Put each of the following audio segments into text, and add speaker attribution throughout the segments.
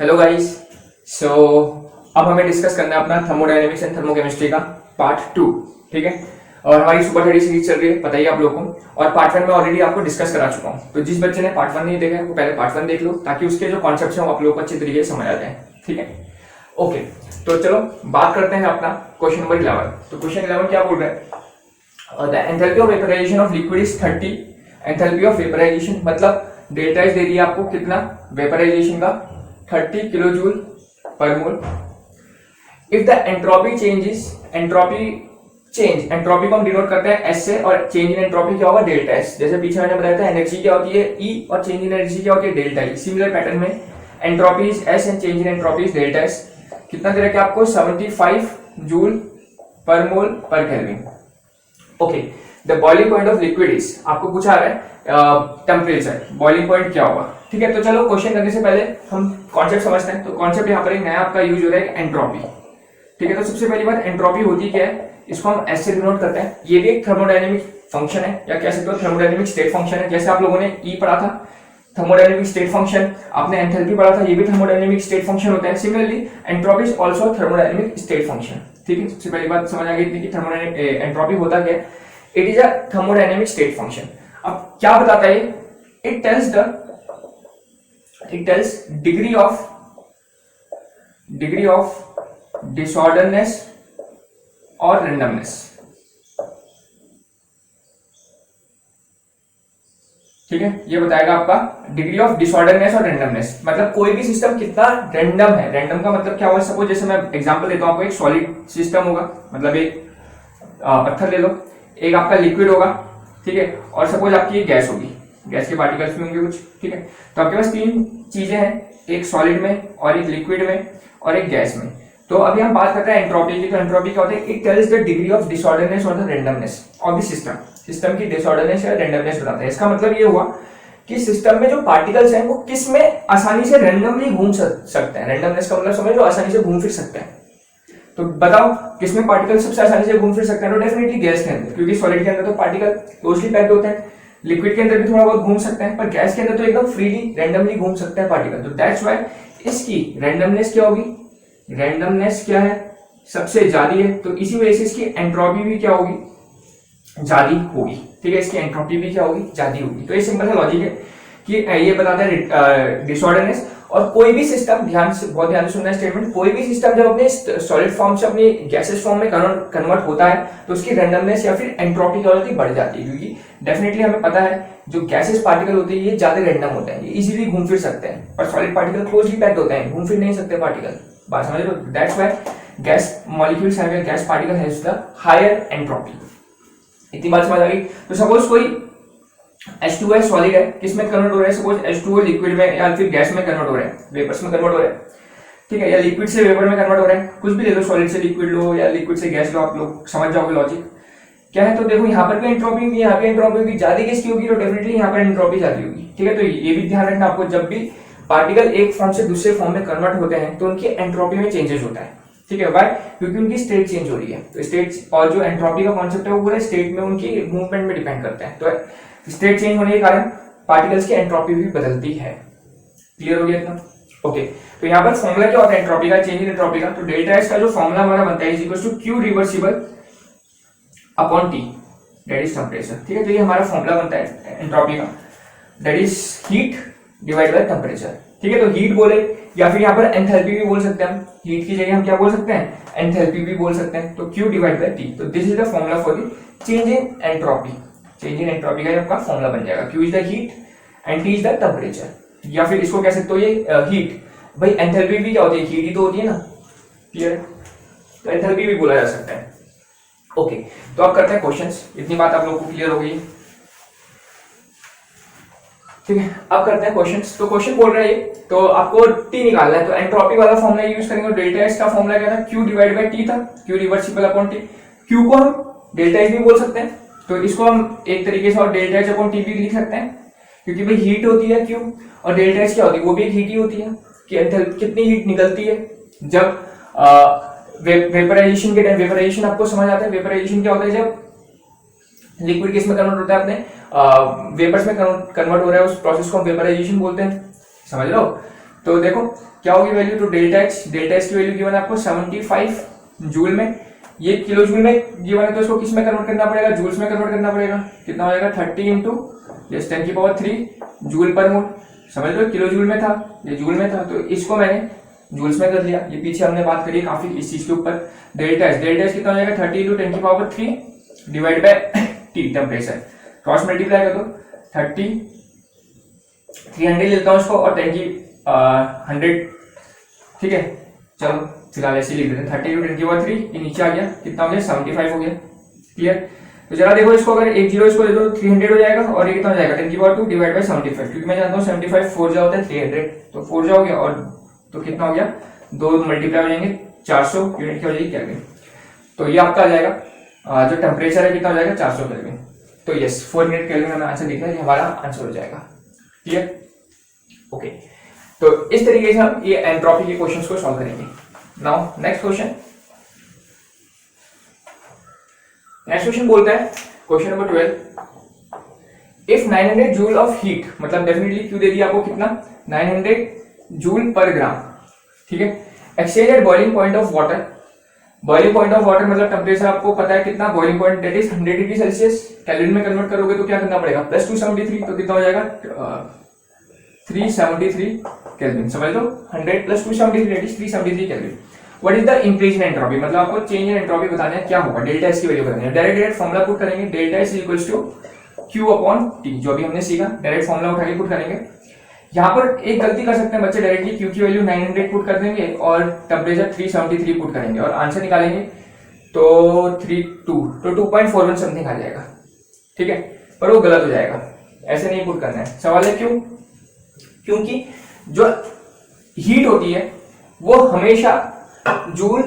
Speaker 1: Hello guys. सो अब हमें discuss करना है अपना थर्मोडायनेमिक्स एंड थर्मोकेमिस्ट्री का पार्ट 2। ठीक है, और हमारी सुपर थर्टी सीरीज चल रही है, पता ही आप लोगों को। और पार्ट 1 में ऑलरेडी आपको डिस्कस करा चुका हूँ, तो जिस बच्चे ने पार्ट 1 नहीं देखा है वो पहले पार्ट 1 देख लो, ताकि उसके जो कॉन्सेप्ट हैं वो आप लोगों को अच्छे तरीके से समझ आ जाए। ठीक है, ओके। तो चलो बात करते हैं अपना क्वेश्चन नंबर 11। तो क्वेश्चन 11 क्या बोल रहा है? The enthalpy of vaporisation of liquid is 30। Enthalpy of vaporisation मतलब डेल्टा एच दे रही है आपको कितना वेपराइजेशन का, 30 kilojoule per mole. If the entropy changes, entropy change, entropy को हम डिनोट करते हैं एस से, और चेंज इन एंट्रोपी क्या होगा? Delta S. जैसे पीछे मैंने बताया था एनर्जी क्या होती है ई, और चेंज इन एनर्जी क्या होती है? Delta E. सिमिलर पैटर्न में entropy is S and change in entropy is delta S. कितना दे रखा है आपको? 75 जूल पर मोल पर kelvin. Okay, the boiling point of liquid is, आपको पूछा है टेम्परेचर, बॉइलिंग पॉइंट क्या होगा? ठीक है, तो चलो क्वेश्चन करने से पहले हम कॉन्सेप्ट समझते हैं। तो कॉन्सेप्ट यहाँ पर एक नया आपका यूज हो रहा है, एंट्रोपी। ठीक है, तो सबसे पहली बात एंट्रोपी होती क्या है, इसको हम एस से डिनोट करते हैं। ये भी एक थर्मोडायनेमिक फंक्शन है, या कह सकते हो थर्मोडायनेमिक स्टेट फंक्शन है। जैसे आप लोगों ने ई पढ़ा था थर्मोडायनेमिक स्टेट फंक्शन, आपने एंथैल्पी पढ़ा था, ये भी थर्मोडायनेमिक स्टेट फंक्शन होता है। Similarly entropy is also thermodynamic state function. ठीक है, सबसे पहली बात समझ आ गई थी कि थर्मोडायनेमिक एंट्रोपी होता क्या है। It is a thermodynamic state function. अब क्या बताता है? It tales degree of disorderness और रैंडमनेस। ठीक है, ये बताएगा आपका डिग्री ऑफ डिसऑर्डरनेस और रैंडमनेस, मतलब कोई भी सिस्टम कितना रैंडम है। रैंडम का मतलब क्या होगा? सपोज जैसे मैं एग्जांपल देता हूं आपको, एक सॉलिड सिस्टम होगा, मतलब एक पत्थर ले लो, एक आपका लिक्विड होगा, ठीक है, और सपोज आपकी एक गैस होगी, गैस के पार्टिकल्स भी होंगे कुछ। ठीक है, तो आपके पास तीन चीजें हैं, एक सॉलिड में, और एक लिक्विड में, और एक गैस में। तो अभी हम बात करते हैं एंट्रोपी की। तो एंट्रोपी क्या होता है? It tells the degree of disorderness और the randomness of the system. System की डिसऑर्डरनेस या रैंडमनेस बताता है। इसका मतलब ये हुआ कि सिस्टम में जो पार्टिकल्स हैं वो किस में आसानी से रैंडमली घूम सकते हैं। रैंडमनेस का मतलब समझ लो, आसानी से घूम फिर सकते हैं। तो बताओ किसमें पार्टिकल सबसे आसानी से घूम फिर सकते हैं? तो डेफिनेटली गैस के अंदर, क्योंकि सॉलिड के अंदर तो पार्टिकल क्लोजली पैक्ड होते हैं। लिक्विड के अंदर भी थोड़ा बहुत घूम सकते हैं, पर गैस के अंदर तो एकदम फ्रीली रैंडमली घूम सकते हैं पार्टिकल। तो दैट्स व्हाई इसकी रैंडमनेस क्या होगी? रैंडमनेस क्या है? सबसे ज्यादा है। तो इसी वजह से इसकी एंट्रोपी भी क्या होगी? ज्यादा होगी। ठीक है, इसकी एंट्रोपी भी क्या होगी? ज्यादा होगी। तो ये सिंपल सा लॉजिक है कि ये बताता है डिसऑर्डरनेस। और कोई भी सिस्टम, बहुत ध्यान से सुनना स्टेटमेंट, कोई भी सिस्टम जब अपने सॉलिड फॉर्म से अपनी गैसेस फॉर्म में कन्वर्ट होता है तो उसकी रैंडमनेस या फिर एंट्रोपी क्या होती है? बढ़ जाती है। क्योंकि डेफिनेटली हमें पता है जो गैसेस पार्टिकल होते हैं ये ज्यादा रैंडम होते हैं, ये इजीली घूम फिर सकते हैं, पर सॉलिड पार्टिकल क्लोजली पैक्ड होते हैं, घूम फिर नहीं सकते पार्टिकल। बात समझ लो, that's why gas molecules have a gas particle has the higher entropy. इतनी बात समझ आ गई। तो सपोज कोई H2O सॉलिड है, किसमें कन्वर्ट हो रहा है? सपोज H2O लिक्विड में या फिर गैस में कन्वर्ट हो रहा है, वेपर्स में कन्वर्ट हो रहा है। ठीक है, या लिक्विड से वेपर में कन्वर्ट हो रहा है, कुछ भी ले लो, सॉलिड से लिक्विड लो या लिक्विड से गैस लो, आप लोग समझ जाओगे लॉजिक क्या है। तो देखो यहाँ पर भी एंट्रोपी होगी, यहाँ पे एंट्रोपी होगी, ज्यादा किसकी होगी? तो डेफिनेटली यहाँ पर एंट्रोपी ज्यादा होगी। ठीक है, तो ये भी ध्यान रखना आपको, जब भी पार्टिकल एक फॉर्म से दूसरे फॉर्म में कन्वर्ट होते हैं तो उनकी एंट्रोपी में चेंजेस होता है। ठीक है, वाई? क्योंकि उनकी स्टेट चेंज हो रही है। तो स्टेट और जो एंट्रोपी का कॉन्सेप्ट है वो पूरे स्टेट में उनकी मूवमेंट में डिपेंड करते हैं। तो स्टेट चेंज होने के कारण पार्टिकल्स की एंट्रोपी भी बदलती है। क्लियर हो गया इतना? ओके, तो यहाँ पर फॉर्मूला क्या होता है एंट्रोपी का, चेंज इन एंट्रोपी का? तो डेल्टा एस का जो फॉर्मूला हमारा बनता है is equal to Q reversible upon T, that is temperature. ठीक है, तो ये हमारा फॉर्मूला बनता है एंट्रोपी का, that is heat divide by temperature. ठीक है, तो हीट बोले या फिर यहाँ पर एंथैल्पी भी बोल सकते हैं हम। हीट की जगह हम क्या बोल सकते हैं? एंथैल्पी भी बोल सकते हैं। तो क्यू डिवाइड बाय टी। तो this is the formula for the change in entropy. Change in entropy का आपका फॉर्मूला बन जाएगा, Q is the heat and T is the temperature. या फिर इसको कह सकते हो ये हीट, भाई एंथैल्पी भी क्या होती है? हीट ही तो होती है ना। क्लियर? तो एंथैल्पी भी बोला जा सकता है। ओके, तो अब करते हैं क्वेश्चंस। इतनी बात आप लोगों को क्लियर हो गई? ठीक है, अब करते हैं क्वेश्चंस। तो क्वेश्चन बोल रहा है ये, तो आपको टी निकालना है। तो एंट्रोपी वाला फॉर्मूला यूज करेंगे। डेल्टा एस का फॉर्मूला क्या था? क्यू डिवाइड बाय टी था, Q reversible upon T. Q को हम डेल्टा एस भी बोल सकते हैं, तो इसको हम एक तरीके से और डेल्टा एच अपॉन टी भी लिख सकते हैं, क्योंकि भाई हीट होती है क्यू, और डेल्टा एच क्या होती है? वो भी एक हीट ही होती है। कि कितनी हीट निकलती है जब वेपराइजेशन के टाइम? वेपराइजेशन आपको समझ आता है? वेपराइजेशन क्या होता है? जब लिक्विड किस में कन्वर्ट होता है? अपने वेपर्स में कन्वर्ट हो रहा है, उस प्रोसेस को हम वेपराइजेशन बोलते हैं। समझ लो, तो देखो क्या होगी वैल्यू, तो डेल्टा एच की वैल्यू गिवन है आपको 75 जूल में, ये किलो जूल में गिवन है, तो इसको किस में कन्वर्ट करना पड़ेगा, जूल्स में कन्वर्ट करना पड़ेगा। कितना हो जाएगा 30 इंटू 10⁻³ जूल पर मोल। समझ लो किलो जूल में था, ये जूल में था, तो इसको मैंने जूल्स में कर लिया। ये पीछे हमने बात करी काफी इस चीज के ऊपर। डेल्टा एच कितना हो जाएगा 30 into 10⁻³ divide by T temperature, cross multiply कर दो 30 300 लेता हूँ इसको और 10 की 100, ठीक है। चलो फिलहाल ऐसे लिख देते हैं 30 इंटू 10⁻³ ये नीचे आ गया, कितना हो गया 75 हो गया। क्लियर। तो जरा देखो इसको, अगर एक जीरो इसको दे दो 300 हो जाएगा और ये कितना हो जाएगा 10⁻² डिवाइड बाय 75, क्योंकि मैं जानता हूँ 75 4 जा होता है 300, तो 4 जा हो गया और तो कितना हो गया 2 मल्टीप्लाई हो जाएंगे 400 यूनिट क्या हो जाएगी केल्विन। तो ये आपका आ जाएगा जो टेम्परेचर है कितना हो जाएगा 400 केल्विन। तो यस 4 यूनिट केल्विन हमें आंसर दिख रहा है, ये हमारा आंसर हो जाएगा। क्लियर। ओके, तो इस तरीके से हम ये एंट्रोपी के क्वेश्चंस को सॉल्व करेंगे। नाउ नेक्स्ट क्वेश्चन बोलता है question number 12, if 900 joule of heat, मतलब डेफिनेटली क्यू दे दिया आपको कितना 900 जूल पर ग्राम, ठीक है, exchange at boiling point of water. Boiling point of water मतलब टेम्परेचर आपको पता है कितना, boiling point that is 100 degree Celsius. Kelvin में कन्वर्ट करोगे तो क्या करना पड़ेगा प्लस 273, तो कितना हो जाएगा 373 केल्विन। समझ लो 100 plus 273 that is 373 kelvin. What is the increase in entropy, मतलब आपको चेंज इन एंट्रोपी बताना है, क्या होगा डेल्टा एस की वैल्यू बतानी है। डायरेक्ट फॉर्मूला पुट करेंगे, delta S equals to Q upon T, जो भी हमने सीखा डायरेक्ट फॉर्मूला उठा के पुट करेंगे। यहाँ पर एक गलती कर सकते हैं बच्चे, डायरेक्टली क्यू की वैल्यू 900 पुट कर देंगे और टेम्परेचर 373 पुट करेंगे और आंसर निकालेंगे तो 2.41 समथिंग आ जाएगा, ठीक है, पर वो गलत हो जाएगा, ऐसे नहीं पुट करना है। सवाल है क्यों, क्योंकि जो हीट होती है वो हमेशा जूल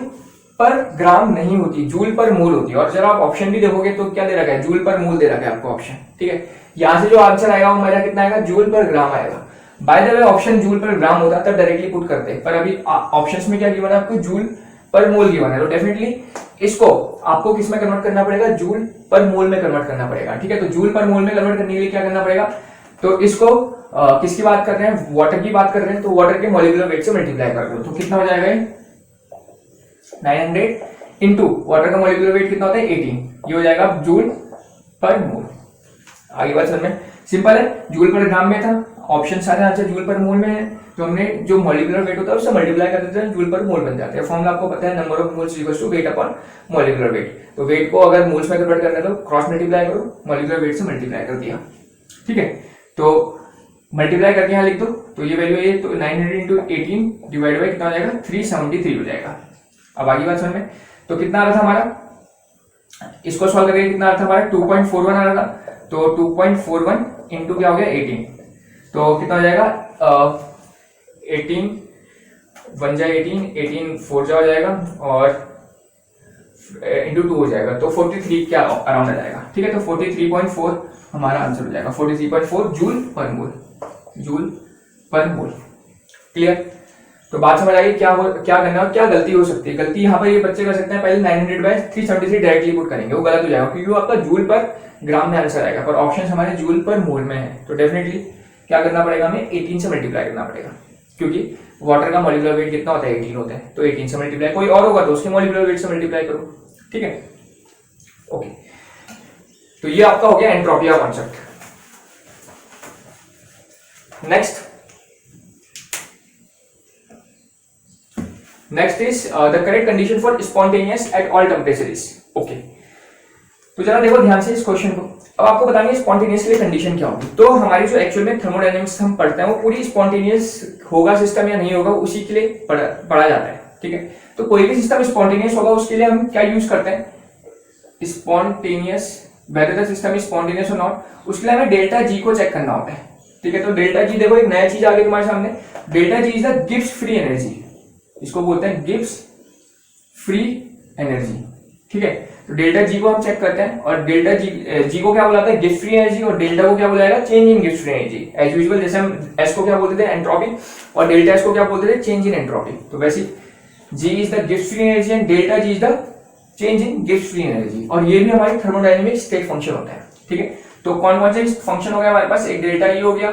Speaker 1: पर ग्राम नहीं होती, जूल पर मोल होती है। और जरा आप ऑप्शन भी देखोगे तो क्या दे रखा है, जूल पर मोल दे रखा है आपको ऑप्शन, ठीक है। यहां से जो आंसर आएगा वो मेरा कितना आएगा, जूल पर ग्राम आएगा। By the way option joule per gram होता तब डायरेक्टली पुट करते, पर अभी ऑप्शंस में क्या गिवन है आपको, जूल पर मोल गिवन है, तो डेफिनेटली इसको आपको किस में कन्वर्ट करना पड़ेगा, जूल पर मोल में कन्वर्ट करना पड़ेगा, ठीक है। तो जूल पर मोल में कन्वर्ट करने के लिए क्या करना पड़ेगा, तो इसको किसकी बात कर रहे हैं, वाटर की बात कर रहे हैं, तो वाटर के मॉलिक्यूलर वेट से मल्टीप्लाई कर दो, तो कितना हो जाएगा 900 इंटू वाटर का मॉलिक्यूलर वेट कितना होता है 18, ये हो जाएगा जूल पर मोल। आगे बात समझ में सिंपल है, जूल पर ग्राम में था, ऑप्शन सारे आंसर जूल पर मोल में है, तो हमने जो मॉलिक्यूलर वेट होता है उससे मल्टीप्लाई कर देते हैं, जूल पर मोल बन जाते हैं। फॉर्मूला आपको पता है, number of moles equals to weight upon molecular weight. तो वेट को अगर मोल्स में कन्वर्ट करना है तो क्रॉस मल्टीप्लाई करो, मॉलिक्यूलर वेट से मल्टीप्लाई कर दिया, ठीक है। तो मल्टीप्लाई करके यहाँ लिख दो, तो ये वैल्यू है, तो 900 इंटू 18 डिवाइड बाई कितना हो जाएगा 373 हो जाएगा। अब आगे बात समझ में, तो कितना आ रहा था हमारा, इसको सॉल्व करके कितना आ रहा था हमारा 2.41 आ रहा था, तो 2.41 इंटू क्या हो गया 18, तो कितना हो जाएगा 18 1 जा 18 4 जा हो जाएगा और इंटू 2 हो जाएगा, तो 43 क्या अराउंड आ जाएगा, ठीक है। तो 43.4 हमारा आंसर हो जाएगा, 43.4 जूल पर मोल, जूल पर मोल। क्लियर। तो बात समझ आ गई क्या करना है, क्या गलती हो सकती है। गलती यहाँ पर ये बच्चे कर सकते हैं, पहले 900/373 डायरेक्टली पुट करेंगे, वो गलत हो जाएगा क्योंकि वो आपका जूल पर ग्राम में आंसर आएगा, पर ऑप्शन हमारे जूल पर मोल में है, तो डेफिनेटली क्या करना पड़ेगा, हमें 18 से मल्टीप्लाई करना पड़ेगा, क्योंकि वाटर का मॉलिक्यूलर वेट कितना होता है 18 होता है, तो 18 से मल्टीप्लाई, कोई और होगा तो उसके मॉलिक्यूलर वेट से मल्टीप्लाई करो, ठीक है। ओके, तो ये आपका हो गया एंट्रोपी का concept. Next is the correct condition for spontaneous at all temperature is okay. तो जरा देखो ध्यान से इस क्वेश्चन को, अब आपको बताएंगे स्पॉन्टेनियस के लिए कंडीशन क्या होगी। तो हमारी जो एक्चुअल में थर्मोडायनेमिक्स हम पढ़ते हैं वो पूरी स्पॉन्टेनियस होगा सिस्टम या नहीं होगा उसी के लिए पढ़ा जाता है, ठीक है। तो कोई भी सिस्टम स्पॉन्टेनियस होगा उसके लिए हम क्या यूज करते हैं, spontaneous, whether the system is spontaneous और नॉट, उसके लिए हमें डेल्टा जी को चेक करना होता है, ठीक है। तो डेल्टा जी देखो एक नया चीज आ गई तुम्हारे सामने, delta G is the Gibbs free energy, इसको बोलते हैं गिब्स फ्री एनर्जी, ठीक है। तो डेल्टा जी को हम चेक करते हैं और डेल्टा जी को क्या बुलाता है, गिब्स फ्री एनर्जी, और डेल्टा को क्या बुलाएगा, change in Gibbs free energy. As usual जैसे हम एस को क्या बोलते थे, एंट्रोपी, और डेल्टा एस को क्या बोलते थे, चेंज इन एंट्रोपी। तो वैसे G is the Gibbs free energy and delta G is the change in Gibbs free energy, और ये भी हमारी थर्मोडायनेमिक स्टेट फंक्शन होता है, ठीक है। तो कौन कौन से फंक्शन हो गया हमारे पास, एक डेल्टा ई हो गया,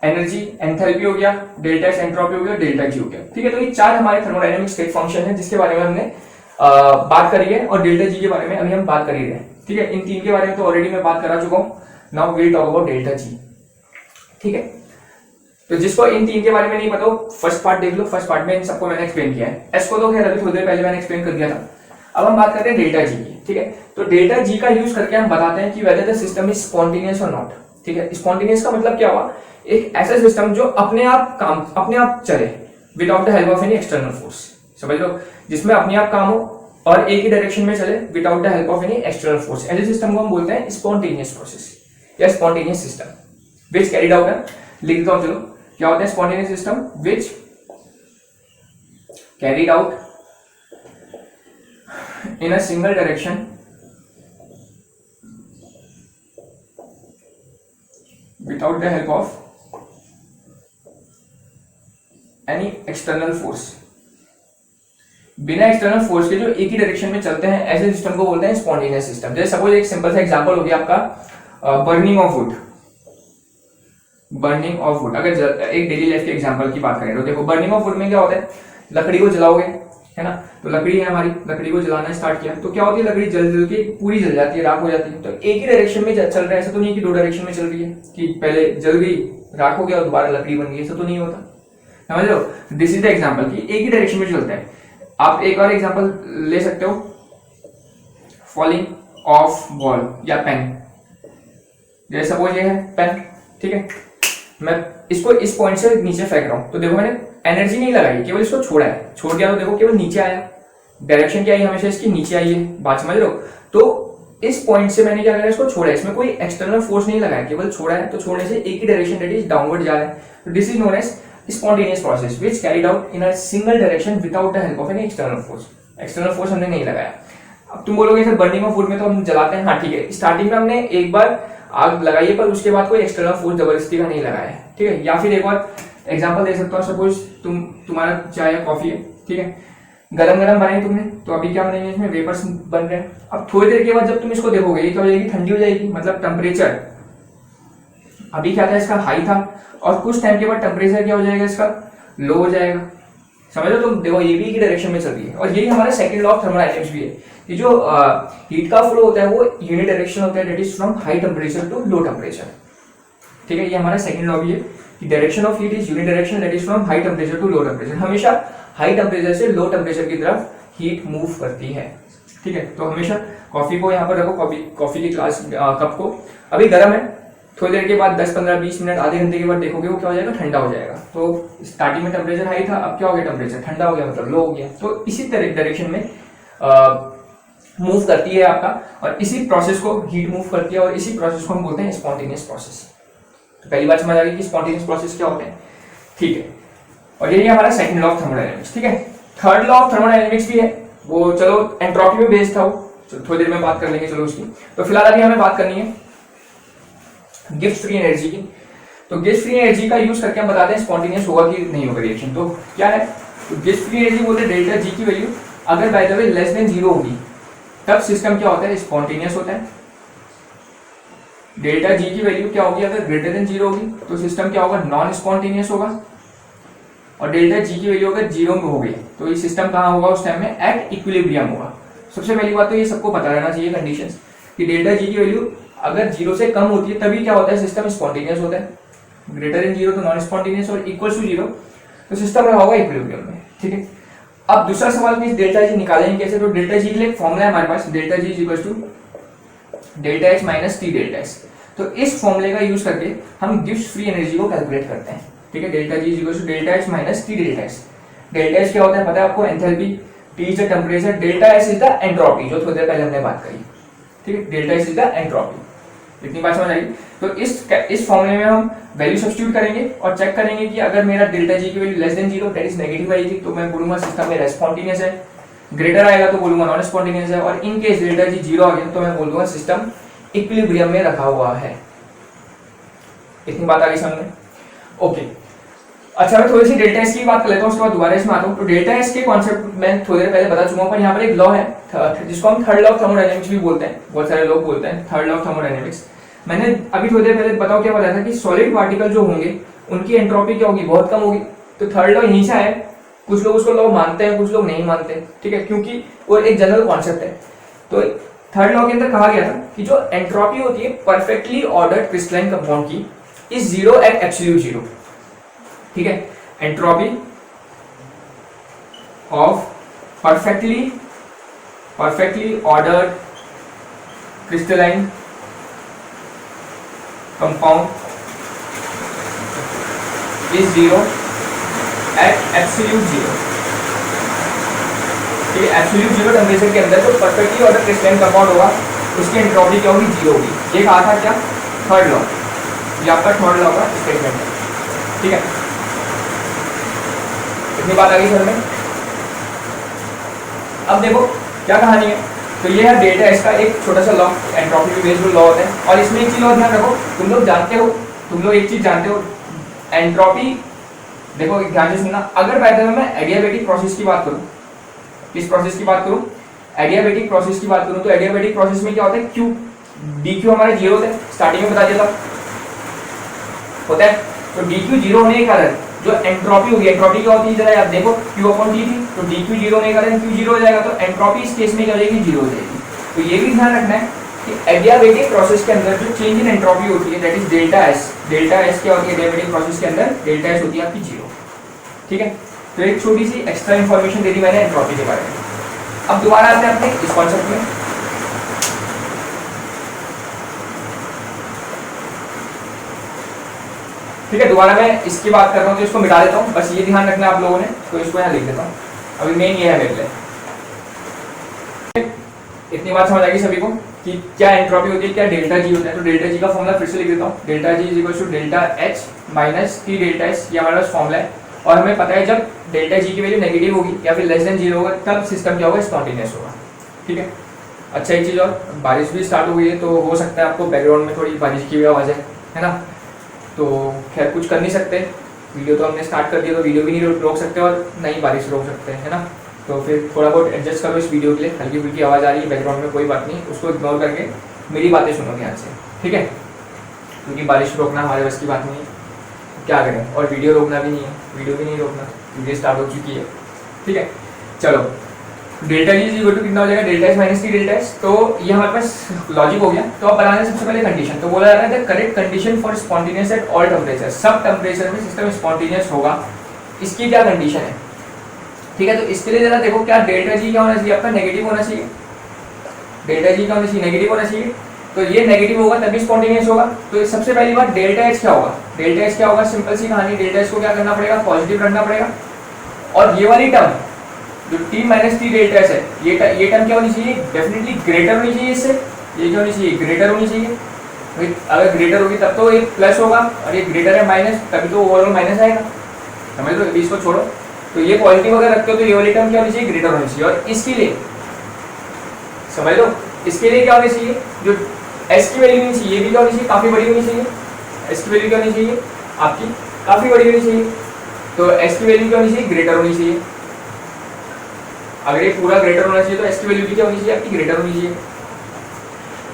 Speaker 1: एनर्जी एंथैल्पी हो गया, डेल्टा एस एंट्रोपी हो गया, डेल्टा जी हो गया। ठीक है, तो ये चार हमारे थर्मोडायनेमिक स्टेट फंक्शन है जिसके बारे में हमने बात करी है, और डेल्टा जी के बारे में अभी हम बात कर ही रहे हैं। ठीक है, इन तीन के बारे में तो ऑलरेडी मैं बात करा चुका हूँ। Now will talk about delta G. ठीक है, तो जिसको इन तीन के बारे में नहीं पता हो फर्स्ट पार्ट देख लो, फर्स्ट पार्ट में इन सबको मैंने एक्सप्लेन किया है। एस को तो खैर अभी थोड़ी देर पहले मैंने एक्सप्लेन कर दिया था। अब हम बात करते हैं डेल्टा जी की। ठीक है, तो डेल्टा जी का यूज करके हम बताते हैं कि whether the system is spontaneous और नॉट। ठीक है, स्पॉन्टेनियस का मतलब क्या हुआ, एक ऐसा सिस्टम जो अपने आप चले without the help of any external force. समझ लो, जिसमें अपने आप काम हो और एक ही डायरेक्शन में चले without the help of any external force. ऐसे सिस्टम को हम बोलते हैं स्पॉन्टेनियस प्रोसेस या spontaneous system which carried out है। लिख देता हूं, चलो क्या होता है spontaneous system which carried out in a single direction without the help of any external force। बिना एक्सटर्नल फोर्स के जो एक ही डायरेक्शन में चलते हैं ऐसे सिस्टम को बोलते हैं स्पॉन्टेनियस सिस्टम। जैसे सपोज एक सिंपल सा एग्जांपल हो गया आपका burning of would. Burning of would, अगर एक डेली लाइफ के एग्जांपल की बात करें तो देखो बर्निंग ऑफ वुड में क्या होता है, लकड़ी को जलाओगे है ना, तो लकड़ी है हमारी, लकड़ी को जलाना स्टार्ट किया तो क्या होती है, लकड़ी जल जल के पूरी जल जाती है, राख हो जाती है। तो एक ही डायरेक्शन में चल रहा है, ऐसा तो नहीं कि दो डायरेक्शन में चल रही है कि पहले जल गई राख हो गया और दोबारा लकड़ी बन गई, ऐसा तो नहीं होता। समझ लो, दिस इज द एग्जांपल कि एक ही डायरेक्शन में चलता है। आप एक और एग्जांपल ले सकते हो, फॉलिंग ऑफ बॉल या पेन। जैसे सपोज ये है पेन, ठीक है, मैं इसको इस पॉइंट से नीचे फेंक रहा हूं, तो देखो मैंने एनर्जी नहीं लगाई, केवल इसको छोड़ा है, छोड़ दिया तो देखो केवल नीचे आया। डायरेक्शन क्या आई हमेशा इसकी, नीचे आई है, बात समझ लो। तो इस पॉइंट से मैंने क्या करा, इसको छोड़ा है, इसमें कोई एक्सटर्नल फोर्स नहीं लगाया, केवल छोड़ा है, तो छोड़ने से एक ही डायरेक्शन दैट इज डाउनवर्ड जा रहा है। तो this is known as spontaneous process which carried out in a single direction without the help of any external force. External force हमने नहीं लगाया। अब तुम बोलोगे सर बर्निंग ऑफ वुड में तो हम जलाते हैं, हाँ ठीक है, स्टार्टिंग में हमने एक बार आग लगाई है पर उसके बाद कोई एक्सटर्नल फोर्स जबरदस्ती का नहीं लगाया है। ठीक है, या फिर एक और एग्जांपल दे सकता हूँ, सपोज तुम्हारा चाय या कॉफी है, ठीक है, गरम गरम बनाई तुमने, तो अभी क्या बनेंगे, इसमें वेपर्स बन रहे हैं। अब थोड़ी देर के बाद जब तुम इसको देखोगे ये क्या हो जाएगी, ठंडी हो जाएगी, मतलब टेम्परेचर अभी क्या था, इसका हाई था, और कुछ टाइम के बाद टेम्परेचर क्या हो जाएगा, इसका लो हो जाएगा। समझ लो, तुम देखो ये भी की डायरेक्शन में चल रही है। और यही हमारा सेकंड लॉ ऑफ थर्मोडायनेमिक्स भी है कि जो हीट का फ्लो होता है वो यूनिट डायरेक्शन होता है, that is from high temperature to low temperature. ठीक है, ये हमारा सेकंड लॉ भी है कि direction of heat is unit direction, that is from high temperature to low temperature. हमेशा हाई टेम्परेचर से लो टेम्परेचर की तरफ हीट मूव करती है। ठीक है, तो हमेशा कॉफी को यहाँ पर रखो, कॉफी की ग्लास कप को अभी गर्म है, थोड़ी देर के बाद 10, 15, 20 मिनट, आधे घंटे के बाद देखोगे वो क्या हो जाएगा, ठंडा हो जाएगा। तो स्टार्टिंग में टेम्परेचर हाई था, अब क्या हो गया, टेम्परेचर ठंडा हो गया, मतलब लो हो गया। तो इसी तरह डायरेक्शन में मूव करती है आपका, और इसी प्रोसेस को हीट मूव करती है, और इसी प्रोसेस को हम बोलते हैं स्पॉन्टेनियस प्रोसेस। तो पहली बात समझ आ गई कि स्पॉन्टेनियस प्रोसेस क्या होते हैं। ठीक है, और यही हमारा सेकंड लॉ ऑफ थर्मोडायनेमिक्स। ठीक है, थर्ड लॉ ऑफ थर्मोडायनेमिक्स भी है, वो चलो एंट्रोपी में बेस्ड था, वो थोड़ी देर में बात कर लेंगे चलो उसकी। तो फिलहाल अभी हमें बात करनी है गिब्स फ्री एनर्जी की। तो गिब्स फ्री एनर्जी का यूज करके हम बताते हैं स्पॉन्टेनियस होगा कि नहीं होगा रिएक्शन। तो क्या है, तो गिब्स फ्री एनर्जी बोलते हैं डेल्टा जी की वैल्यू अगर bye the way less than 0 होगी तब सिस्टम क्या होता है, स्पॉन्टेनियस होता है। डेल्टा जी की वैल्यू क्या होगी, अगर ग्रेटर देन 0 होगी तो सिस्टम क्या होगा, नॉन स्पॉन्टेनियस होगा। और डेल्टा जी की वैल्यू अगर 0 में हो गई तो ये सिस्टम कहाँ होगा, उस टाइम में एट इक्विलिब्रियम होगा। सबसे पहली बात तो ये सबको पता रहना चाहिए कंडीशंस कि डेल्टा जी की वैल्यू अगर 0 से कम होती है तभी क्या होता है, सिस्टम स्पॉन्टेनियस होता है। ग्रेटर देन 0 तो नॉन स्पॉन्टेनियस, और इक्वल टू 0 तो सिस्टम रहा होगा इक्विलिब्रियम में। ठीक है, अब दूसरा सवाल कि डेल्टा जी निकालेंगे कैसे। तो डेल्टा जी के लिए एक फॉर्मूला है हमारे पास, delta G is equal to delta H minus T delta S. तो इस फॉर्मूले का यूज करके हम गिब्स फ्री एनर्जी को कैलकुलेट करते हैं। ठीक है, delta G is equal to delta H minus T delta S. Delta H क्या होता है पता है आपको, enthalpy, T is the temperature, delta S is the entropy, जो थोड़ी देर पहले हमने बात करी। ठीक है, delta S is the entropy. इतनी बात समझ आएगी। तो इस फॉर्मूले में हम वैल्यू सब्स्टिट्यूट करेंगे और चेक करेंगे कि अगर मेरा डेल्टा जी की value less than 0 that is negative आएगी तो मैं बोलूंगा सिस्टम मेरा स्पॉन्टेनियस है, ग्रेटर आएगा तो बोलूंगा नॉन स्पॉन्टेनियस है, और इन केस डेल्टा जी 0 आ गया तो मैं बोल दूंगा सिस्टम इक्विलिब्रियम में रखा हुआ है। इतनी बात आ गई समझ में। ओके, अच्छा मैं थोड़ी सी डेल्टा एस की बात कर लेता हूँ, उसके बाद दोबारा इसमें आता हूँ। तो डेल्टा एस के कॉन्सेप्ट मैं थोड़ी देर पहले बता चुका हूँ, पर यहाँ पर एक लॉ है जिसको हम थर्ड लॉ ऑफ थर्मोडायनेमिक्स भी बोलते हैं, बहुत सारे लोग बोलते हैं थर्ड लॉ ऑफ थर्मोडायनेमिक्स। मैंने अभी थोड़ी देर पहले बताओ क्या बताया था कि सॉलिड पार्टिकल जो होंगे उनकी एंट्रोपी क्या होगी, बहुत कम होगी। तो थर्ड लॉ यहीं से आया, कुछ लोग उसको लॉ मानते हैं, कुछ लोग नहीं मानते, ठीक है, क्योंकि वो एक जनरल कॉन्सेप्ट है। तो थर्ड लॉ के अंदर कहा गया था कि जो एंट्रोपी होती है परफेक्टली ऑर्डर्ड क्रिस्टलाइन कंपाउंड की is zero at absolute zero, ठीक है। Entropy of perfectly ordered crystalline compound is zero at absolute zero, ठीक है। एब्सोल्यूट जीरो टेम्परेचर के अंदर जो परफेक्टली ऑर्डर क्रिस्टलाइन कंपाउंड होगा उसकी एंट्रोपी क्या होगी, जीरो होगी। ये कहा था क्या, थर्ड लॉ, ये आपका थर्ड लॉ का स्टेटमेंट है, ठीक है। इतनी बात आ गई सर में। अब देखो क्या कहानी है, तो ये है डेल्टा एस का एक छोटा सा लॉ, एंट्रोपी पे बेस्ड लॉ होता है। और इसमें एक चीज और ध्यान रखो, तुम लोग एक चीज जानते हो, एंट्रोपी, देखो ध्यान से सुनना, अगर बाय द वे मैं एडियाबेटिक प्रोसेस की बात करूं, किस प्रोसेस की बात करूं, एडियाबेटिक प्रोसेस की बात करूं, तो एडियाबेटिक प्रोसेस में क्या होता है, क्यू डी क्यू हमारा जीरो होता है, स्टार्टिंग में बता दिया था होता है। तो डी क्यू जीरो होने के कारण जो एंट्रोपी होगी, एंट्रोपी क्या होती है जरा आप देखो, Q अपॉन T थी, तो डी क्यू जीरो होने के कारण Q जीरो हो जाएगा, तो एंट्रोपी इस केस में क्या हो जाएगी, जीरो हो जाएगी। तो ये भी ध्यान रखना है कि एडियाबेटिक प्रोसेस के अंदर जो चेंज इन एंट्रोपी होती है that is delta S. Delta S क्या होती है एडियाबेटिक प्रोसेस के अंदर, डेल्टा एस होती है आपकी जीरो, ठीक है। तो एक छोटी सी एक्स्ट्रा इंफॉर्मेशन दे दी मैंने एंट्रोपी के बारे में। अब दोबारा आते हैं अपने इस कॉन्सेप्ट में, ठीक है। दोबारा मैं इसकी बात कर रहा हूँ तो इसको मिटा देता हूँ, बस ये ध्यान रखना आप लोगों ने, तो इसको यहाँ लिख देता हूँ। अभी मेन ये है मेरे लिए, इतनी बात समझ आ गई सभी को कि क्या एंट्रोपी होती है, क्या डेल्टा जी होता है। तो डेल्टा जी का फॉर्मूला फिर से लिख देता हूँ, delta G is equal to delta H minus T delta S, ये हमारे पास फॉर्मूला है। और हमें पता है जब डेल्टा जी की वैल्यू नेगेटिव होगी या फिर लेस देन जीरो होगा तब सिस्टम क्या होगा, स्पॉन्टेनियस होगा, ठीक है। अच्छा एक चीज़ और, बारिश भी स्टार्ट हो गई है, तो हो सकता है आपको बैकग्राउंड में थोड़ी बारिश की भी आवाज़ है ना, तो खैर कुछ कर नहीं सकते, वीडियो तो हमने स्टार्ट कर दिया, तो वीडियो भी नहीं रोक सकते और नहीं बारिश रोक सकते हैं, है ना। तो फिर थोड़ा बहुत एडजस्ट करो इस वीडियो के लिए, हल्की फुल्की आवाज़ आ रही है बैकग्राउंड में, कोई बात नहीं, उसको इग्नोर करके मेरी बातें सुनो ध्यान से, ठीक है, क्योंकि बारिश रोकना हमारे बस की बात नहीं है, क्या करें। और वीडियो रोकना भी नहीं है, वीडियो भी नहीं रोकना, वीडियो स्टार्ट हो चुकी है, ठीक है। चलो डेल्टा जी इक्वल टू कितना हो जाएगा, delta S minus T delta S. तो ये हमारे पास लॉजिक हो गया। तो अब बनाने सबसे पहले कंडीशन, तो बोला जा रहा है correct condition for spontaneous at all temperature, सब टेम्परेचर में सिस्टम स्पॉन्टेनियस होगा, इसकी क्या कंडीशन है, ठीक है। तो इसके लिए जरा देखो, क्या डेल्टा जी क्या होना चाहिए आपका, नेगेटिव होना चाहिए, डेल्टा जी क्या होना चाहिए, नेगेटिव होना चाहिए। तो ये नेगेटिव होगा तभी स्पॉन्टेनियस होगा। तो सबसे पहली बात डेल्टा एच क्या होगा, डेल्टा एच क्या होगा, सिंपल सी कहानी, डेल्टा एच को क्या करना पड़ेगा, पॉजिटिव रखना पड़ेगा। और ये वाली टर्म जो T minus T delta H है, ये टर्म क्या होनी चाहिए, डेफिनेटली ग्रेटर होनी चाहिए इससे, ये क्या होनी चाहिए, ग्रेटर होनी चाहिए। अगर ग्रेटर होगी तब तो एक प्लस होगा, और ये ग्रेटर है माइनस, तभी तो ओवरऑल माइनस आएगा, समझ लो, इसको छोड़ो। तो ये पॉजिटिव अगर रखते हो तो ये वाली टर्म क्या होनी चाहिए, ग्रेटर होनी चाहिए। और इसके लिए समझ लो, इसके लिए क्या होनी चाहिए, जो एस की वैल्यू होनी चाहिए, ये भी क्या होनी चाहिए, काफी बड़ी होनी चाहिए। एस की वैल्यू क्या होनी चाहिए आपकी, काफी बड़ी होनी चाहिए। तो एस की वैल्यू क्या होनी चाहिए, ग्रेटर होनी चाहिए। अगर ये पूरा ग्रेटर होना चाहिए तो एस की वैल्यू भी क्या होनी चाहिए आपकी, ग्रेटर होनी चाहिए।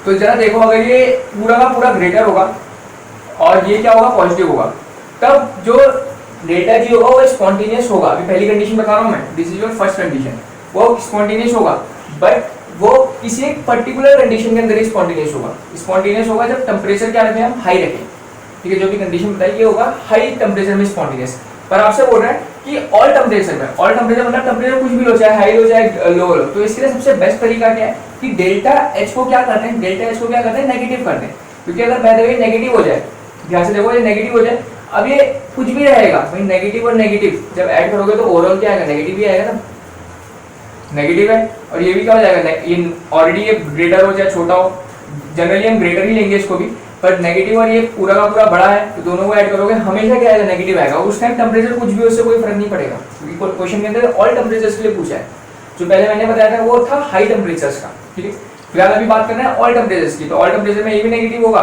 Speaker 1: तो जरा देखो, अगर ये पूरा का पूरा ग्रेटर होगा और ये क्या होगा, पॉजिटिव होगा, तब जो डेल्टा जी होगा वो स्पॉन्टेनियस होगा। अभी पहली कंडीशन बता रहा हूँ मैं, this is your first condition, वो स्पॉन्टेनियस होगा, बट वो किसी एक पर्टिकुलर कंडीशन के अंदर ही स्पॉन्टेनियस होगा। स्पॉन्टेनियस होगा जब टेम्परेचर क्या रखें हम, हाई रखें, ठीक है। जो भी कंडीशन बताई ये होगा हाई टेम्परेचर में स्पॉन्टेनियस। पर आपसे बोल रहा है कि ऑल टेम्परेचर में, ऑल टेम्परेचर मतलब टेम्परेचर कुछ भी हो, चाहे हाई हो चाहे लो हो। तो इसके लिए सबसे बेस्ट तरीका क्या है कि डेल्टा एच को क्या करते हैं, डेल्टा एच को क्या करते हैं, नेगेटिव करते हैं। क्योंकि अगर बाय द वे नेगेटिव हो जाए, ध्यान से देखो, ये नेगेटिव हो जाए, अब ये कुछ भी रहेगा भाई, नेगेटिव और नेगेटिव जब ऐड करोगे तो ओवरऑल क्या आएगा, नेगेटिव ही आएगा ना, नेगेटिव है। और ये भी क्या हो जाएगा, ये ऑलरेडी ये ग्रेटर हो चाहे छोटा हो, जनरली हम ग्रेटर ही लेंगे इसको भी, पर नेगेटिव और ये पूरा का पूरा बड़ा है, तो दोनों को ऐड करोगे हमेशा क्या आएगा, नेगेटिव आएगा। उस टाइम टेम्परेचर कुछ भी, उससे कोई फर्क नहीं पड़ेगा, क्योंकि क्वेश्चन के अंदर ऑल टेम्परेचर्स के लिए पूछा है। जो पहले मैंने बताया था वो था हाई टेम्परेचर्स का, ठीक है। फिलहाल अभी बात कर रहे हैं ऑल टेम्परेचर्स की। तो ऑल टेम्परेचर में ये भी नेगेटिव होगा,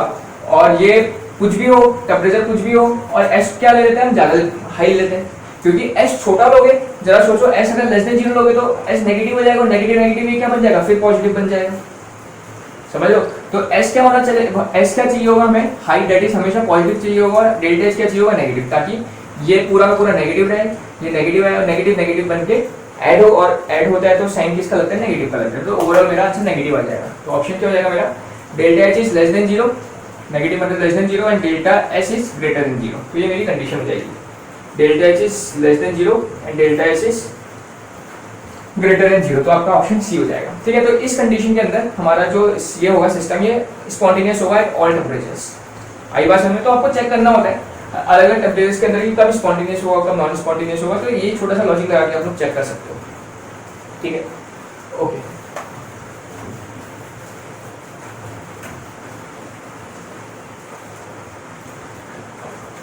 Speaker 1: और ये कुछ भी हो, टेम्परेचर कुछ भी हो, और एस क्या ले लेते हैं हम, ज्यादा हाई लेते हैं, क्योंकि एस छोटा लोगे, जरा सोचो, एस अगर लेस देन जीरो लोगे तो एस नेगेटिव हो जाएगा, और नेगेटिव नेगेटिव ये क्या बन जाएगा, फिर पॉजिटिव बन जाएगा, समझ लो। तो एस क्या होना चाहिए, एस क्या चाहिए होगा हमें, हाई डेट इज हमेशा पॉजिटिव चाहिए होगा, और डेल्टा एच क्या चाहिए होगा, नेगेटिव, ताकि ये पूरा का पूरा नेगेटिव रहे, ये नेगेटिव है और नेगेटिव नेगेटिव बन के ऐड हो, और ऐड होता है तो साइन किसका लगता है, नेगेटिव का लगता है, तो ओवरऑल मेरा आंसर नेगेटिव आ जाएगा। तो ऑप्शन क्या हो जाएगा मेरा, delta H is less than zero, negative मतलब less than zero, and delta H is greater than zero. तो ये मेरी कंडीशन हो जाएगी, delta H is less than zero and delta H is greater than zero. तो आपका option C हो जाएगा। ठीक है, तो इस कंडीशन के अंदर हमारा जो ये होगा सिस्टम, ये स्पॉन्टेनियस होगा एट ऑल टेम्परेचर्स। आई बात समझ में, तो आपको चेक करना होता है अलग अलग टेम्परेचर्स के अंदर कि कब स्पॉन्टेनियस होगा, कब नॉन स्पॉन्टेनियस होगा। तो ये छोटा सा लॉजिक लगा के आप लोग चेक कर सकते हो। ठीक है, ओके।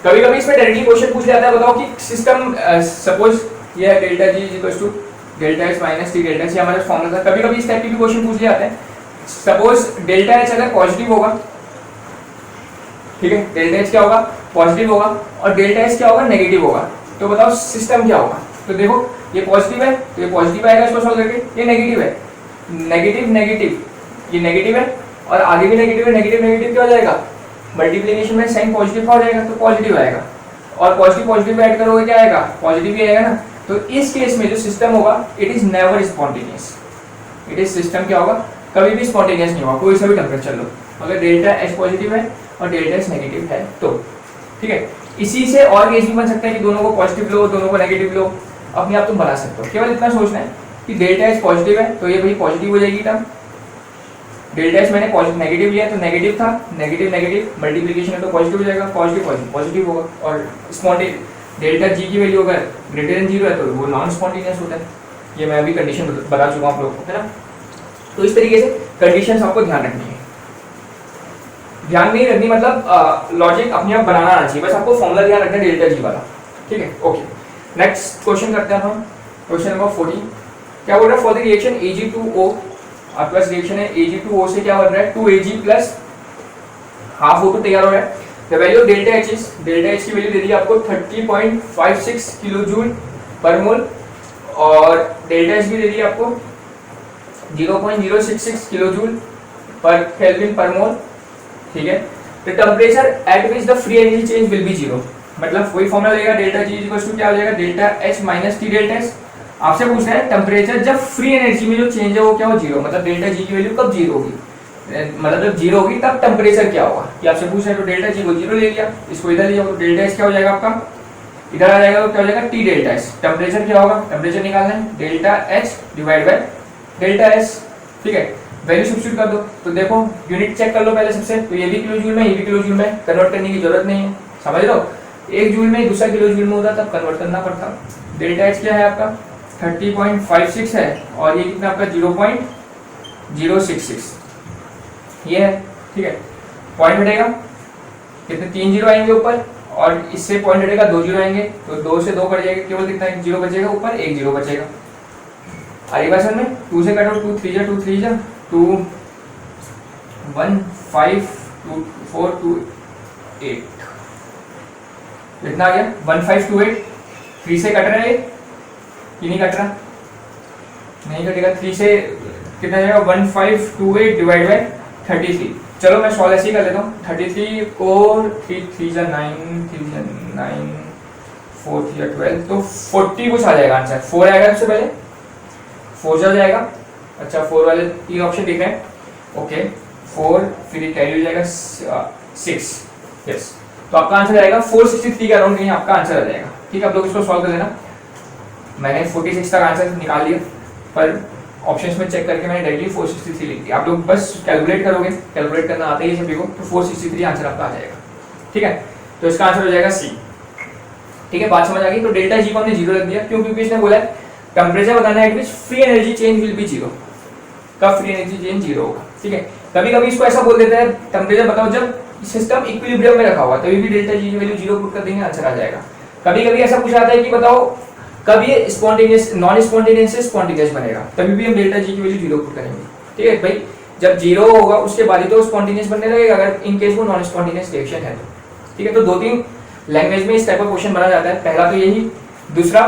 Speaker 1: कभी कभी इसमें डायरेक्टली क्वेश्चन पूछ जाता है, बताओ कि सिस्टम सपोज ये है delta G equals to delta H minus T delta C, हमारा फॉर्मूला था। कभी कभी इस टाइप के भी क्वेश्चन पूछ जाते हैं। सपोज डेल्टा एच अगर पॉजिटिव होगा, ठीक है, डेल्टा एच क्या होगा, पॉजिटिव होगा, और डेल्टा एच क्या होगा, नेगेटिव होगा, तो बताओ सिस्टम क्या होगा। तो देखो ये पॉजिटिव है तो ये पॉजिटिव आएगा इसको सॉल्व करके, ये नेगेटिव है, नेगेटिव नेगेटिव, ये नेगेटिव है और आगे भी नेगेटिव है, नेगेटिव नेगेटिव क्या हो जाएगा, मल्टीप्लिकेशन में साइन पॉजिटिव हो जाएगा तो पॉजिटिव आएगा, और पॉजिटिव पॉजिटिव ऐड करोगे क्या आएगा, पॉजिटिव ही आएगा ना। तो इस केस में जो सिस्टम होगा it is never spontaneous, it is system क्या होगा, कभी भी स्पॉन्टेनियस नहीं होगा, कोई सा भी टेम्परेचर लो, अगर डेल्टा एच पॉजिटिव है और डेल्टा एच नेगेटिव है तो। ठीक है, इसी से और केस भी बन सकता है कि दोनों को पॉजिटिव लो, दोनों को नेगेटिव लो, अपने आप तुम बना सकते हो। केवल इतना सोचना है कि डेल्टा एच पॉजिटिव है तो ये भाई पॉजिटिव हो जाएगी टर्म, डेल्टा एच मैंने पॉजिटिव नेगेटिव लिया तो नेगेटिव था, नेगेटिव नेगेटिव मल्टीप्लिकेशन है तो पॉजिटिव हो जाएगा, पॉजिटिव पॉजिटिव पॉजिटिव होगा, और स्पॉन्टेनियस डेल्टा जी की वैल्यू अगर ग्रेटर देन जीरो है तो वो नॉन स्पॉन्टेनियस होता है। ये मैं अभी कंडीशन बता चुका हूँ आप लोगों को, है ना। तो इस तरीके से कंडीशंस आपको ध्यान रखनी है, ध्यान नहीं रखनी मतलब लॉजिक अपने आप बनाना आना चाहिए, बस आपको फॉर्मूला ध्यान रखना है डेल्टा जी वाला। ठीक है, ओके। नेक्स्ट क्वेश्चन करते हैं हम, क्वेश्चन नंबर 14। क्या बोल रहा है, फॉर द रिएक्शन Ag2O, आपके पास रिएक्शन है Ag2O से क्या बन रहा है, 2Ag प्लस हाफ O2 तैयार हो रहा है। The value of delta H is, delta H की वैल्यू दे दी आपको 30.56 किलो जूल पर मोल, और डेल्टा एच भी दे दी आपको 0.066 किलो जूल पर केल्विन पर मोल। ठीक है, the temperature at which the free energy change will be zero, मतलब वही फॉर्मूला लेगा डेल्टा जी इक्वल्स टू क्या हो जाएगा, delta H minus T delta H. आपसे पूछ रहा है टेम्परेचर जब फ्री एनर्जी में जो चेंज है वो क्या हो, जीरो, मतलब डेल्टा जी की वैल्यू कब जीरो होगी, मतलब जब जीरो होगी तब टेम्परेचर क्या होगा, ये आपसे पूछ रहे हैं। तो डेल्टा जी को जीरो ले लिया, इसको इधर लिया, तो डेल्टा एच क्या हो जाएगा आपका, इधर आ जाएगा तो क्या हो जाएगा, टी डेल्टा एच। टेम्परेचर क्या होगा, टेम्परेचर निकालना है, delta H divide by delta H. ठीक है, वैल्यू सब्स्टिट्यूट कर दो, तो देखो यूनिट चेक कर लो पहले सबसे, तो ये भी किलो जूल में, ये भी किलो जूल में, कन्वर्ट करने की जरूरत नहीं है, समझ लो, एक जूल में दूसरा किलो जूल में होता तब कन्वर्ट करना पड़ता। डेल्टा एच क्या है आपका 30.56 है, और ये कितना आपका 0.066 ये है। ठीक है, पॉइंट हटेगा कितने, 3 जीरो आएंगे ऊपर, और इससे पॉइंट हटेगा 2 जीरो आएंगे, तो 2 से 2 कट जाएगा, केवल कितना 1 जीरो बचेगा ऊपर, 1 जीरो बचेगा। आगे क्वेश्चन में 2 से काटो, 2 3 जा 2 3 जा 2 1 5 2 4 2 8, कितना आ गया 1528। 3 से कट रहा है कि नहीं कट रहा, नहीं कटेगा। 3 से कितना जाएगा 1528 डिवाइड बाय 33। चलो मैं सॉल्व ऐसे ही कर लेता हूँ, 33 को 3 3 जा 9 3 जा 9 4 3 जा 12, तो 40 कुछ आ जाएगा आंसर, 4 आएगा सबसे पहले, 4 जा जाएगा। अच्छा 4 वाले 3 ऑप्शन दिख रहे हैं, ओके 4 फिर कैरी हो जाएगा 6, यस, तो आपका आंसर आएगा 463 के अराउंड कहीं आपका आंसर आ जाएगा। ठीक है, आप लोग इसको सॉल्व कर लेना। मैंने 46 तक आंसर निकाल लिया, पर ऑप्शंस में चेक करके मैंने डायरेक्टली 463 लिख दिया। आप लोग बस कैलकुलेट करोगे, कैलकुलेट करना आता ही है सभी को, तो 463 आंसर आपका आ जाएगा। ठीक है, तो इसका आंसर हो जाएगा सी। ठीक है, बात समझ आ गई। तो डेल्टा जी को हमने जीरो रख दिया, क्यों, क्योंकि इसने बोला है टेम्परेचर बताना है eight which free energy change will be zero, कब फ्री एनर्जी चेंज जीरो होगा। ठीक है, कभी कभी इसको ऐसा बोल देता है टेम्परेचर बताओ जब सिस्टम इक्विलिब्रियम में रखा हुआ, तभी भी डेल्टा जी की वैल्यू जीरो पुट कर देंगे, आंसर आ जाएगा। कभी कभी ऐसा पूछा जाता है कि बताओ कब ये स्पॉन्टेनियस नॉन स्पॉन्टेनियस से स्पॉन्टेनियस बनेगा, तभी भी हम डेल्टा जी की वैल्यू जीरो पुट करेंगे। ठीक है भाई, जब जीरो होगा उसके बाद ही तो स्पॉन्टेनियस बनने लगेगा, अगर इन केस वो नॉन स्पॉन्टेनियस रिएक्शन है तो। ठीक है, तो 2-3 लैंग्वेज में इस टाइप का क्वेश्चन बना जाता है, पहला तो यही, दूसरा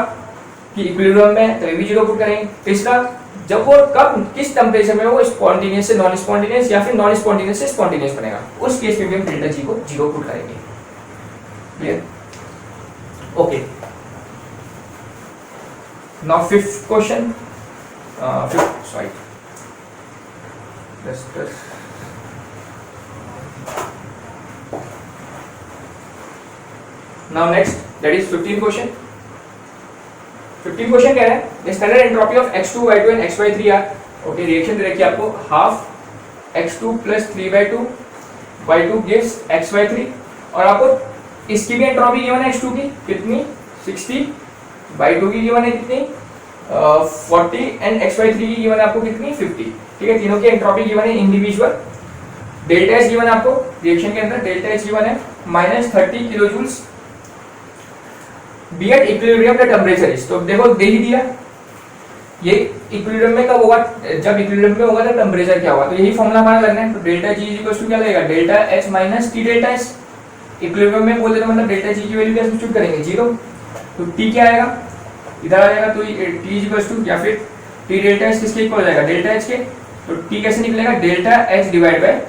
Speaker 1: कि इक्विलिब्रियम में है तो ये भी 0 पुट करेंगे। तीसरा, जब वो कब किस टेम्परेचर में वो स्पॉन्टेनियस से नॉन स्पॉन्टेनियस या फिर नॉन स्पॉन्टेनियस से स्पॉन्टेनियस बनेगा, उस केस में भी हम डेल्टा जी को 0 पुट करेंगे। Clear? Okay, now fifth question, sorry now next that is 15 question. 15 question कह रहे हैं the standard entropy of x2 y2 and xy3 are, okay, reaction दे रखी है आपको, half x2 plus 3/2 y2 gives xy3, और आपको इसकी भी एंट्रोपी गिवन है x2 की कितनी 60, y2 की गिवन है कितनी 40 एंड xy3 की गिवन है आपको कितनी 50। ठीक है, तीनों की एंट्रोपी गिवन है इंडिविजुअल। डेल्टा एच गिवन है आपको रिएक्शन के अंदर, डेल्टा एच गिवन है -30 kilo joules B at equilibrium the temperature is. तो देखो दे ही दिया, ये इक्विलिब्रियम में कब होगा, जब इक्विलिब्रियम में होगा तो टेम्परेचर क्या होगा, तो यही फॉर्मूला हमारा लगना है। तो डेल्टा जी इक्वल्स टू क्या लगेगा, delta H minus T delta H. Equilibrium में बोल देते मतलब डेल्टा जी की वैल्यू क्या सब्स्टिट्यूट करेंगे 0, तो टी क्या आएगा इधर आ जाएगा, तो टी इक्वल्स टू या फिर टी डेल्टा एच किसके इक्वल हो जाएगा डेल्टा एच के, तो टी कैसे निकलेगा delta H divide by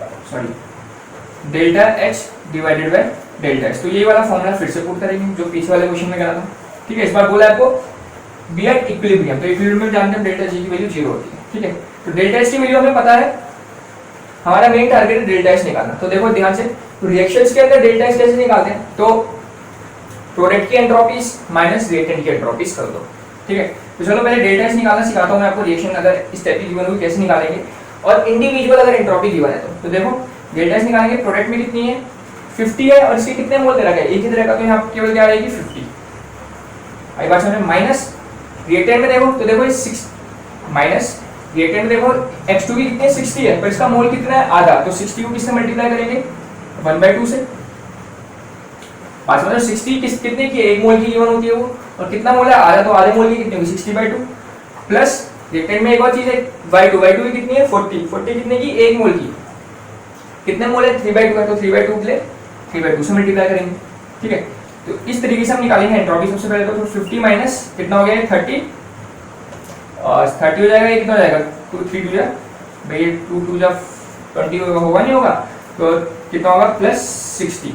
Speaker 1: delta H divided by delta H. तो ये वाला फॉर्मूला फिर से पुट करेंगे जो पीछे वाले क्वेश्चन में करा था। ठीक है, इस बार बोला आपको बी एट इक्विलिब्रियम, तो इक्विलिब्रियम में जानते हैं डेल्टा जी की वैल्यू 0 होती है। ठीक है, तो डेल्टा एच की वैल्यू हमें पता है, हमारा मेन टारगेट है डेल्टा एच निकालना। तो देखो ध्यान से, तो रिएक्शंस के अंदर डेल्टा एच कैसे निकालते हैं, तो प्रोडक्ट की एंट्रोपीज माइनस रिएक्टेंट की एंट्रोपीज कर दो। ठीक है, तो चलो पहले डेल्टा एच निकालना सिखाता हूं मैं आपको, रिएक्शन अगर इस टाइप की गिवन हुई कैसे निकालेंगे, और इंडिविजुअल अगर एंट्रोपी गिवन है तो देखो डेल्टा एच निकालेंगे, प्रोडक्ट में कितनी है 50 है और इसके कितने मोल दे रखा है, एक ही दे रखा, तो यहाँ केवल क्या आएगी 50। आई बात समझ में, माइनस रिएक्टेंट में देखो, तो देखो ये 6 माइनस रिएक्टेंट में देखो x2 की कितनी है 60 है, पर इसका मोल कितना है आधा, तो 60 को किससे मल्टीप्लाई करेंगे 1/2 से। बात समझो, 60 कितने की, एक मोल की गिवन होती है वो, और कितना मोल है आधा, तो आधे मोल की कितनी होगी 60/2, प्लस रिएक्टेंट में एक और चीज है y2 की कितनी है 40 कितने की, एक मोल की, कितने मोल है 3/2 का, तो 3/2 के लिए 3/2 से मल्टीप्लाई करेंगे। ठीक है, तो इस तरीके से हम निकालेंगे एंट्रोपी। सबसे पहले तो 50 माइनस कितना हो गया 30, और 30 हो जाएगा, ये कितना हो जाएगा 2 3 2 जा भाई 2 2 जा 20 होगा नहीं होगा, तो कितना होगा प्लस 60,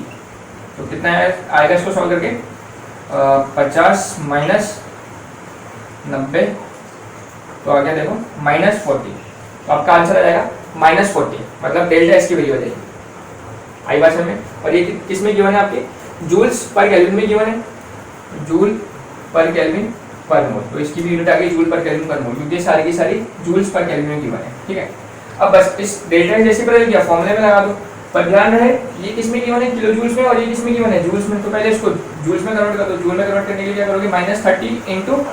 Speaker 1: तो कितना आएगा इसको सॉल्व करके 50 माइनस 90, तो आ गया देखो -40, तो आपका आंसर आ जाएगा -40, मतलब डेल्टा एस की वैल्यू आ जाएगी। आई बात में, और ये किस में गिवन है आपके जूल्स पर केल्विन में गिवन है, जूल पर केल्विन पर मोल, तो इसकी भी यूनिट आ गई जूल पर केल्विन पर मोल, क्योंकि सारी की सारी जूल्स पर केल्विन में गिवन है। ठीक है, अब बस इस डेल्टा एस जैसे बदल गया फॉर्मूले में लगा दो, पर ध्यान रहे ये किस में गिवन है किलो जूल्स में, और ये किस में गिवन है जूल्स में, तो पहले इसको जूल्स में कन्वर्ट कर दो। जूल में कन्वर्ट करने के लिए क्या करोगे -30 ×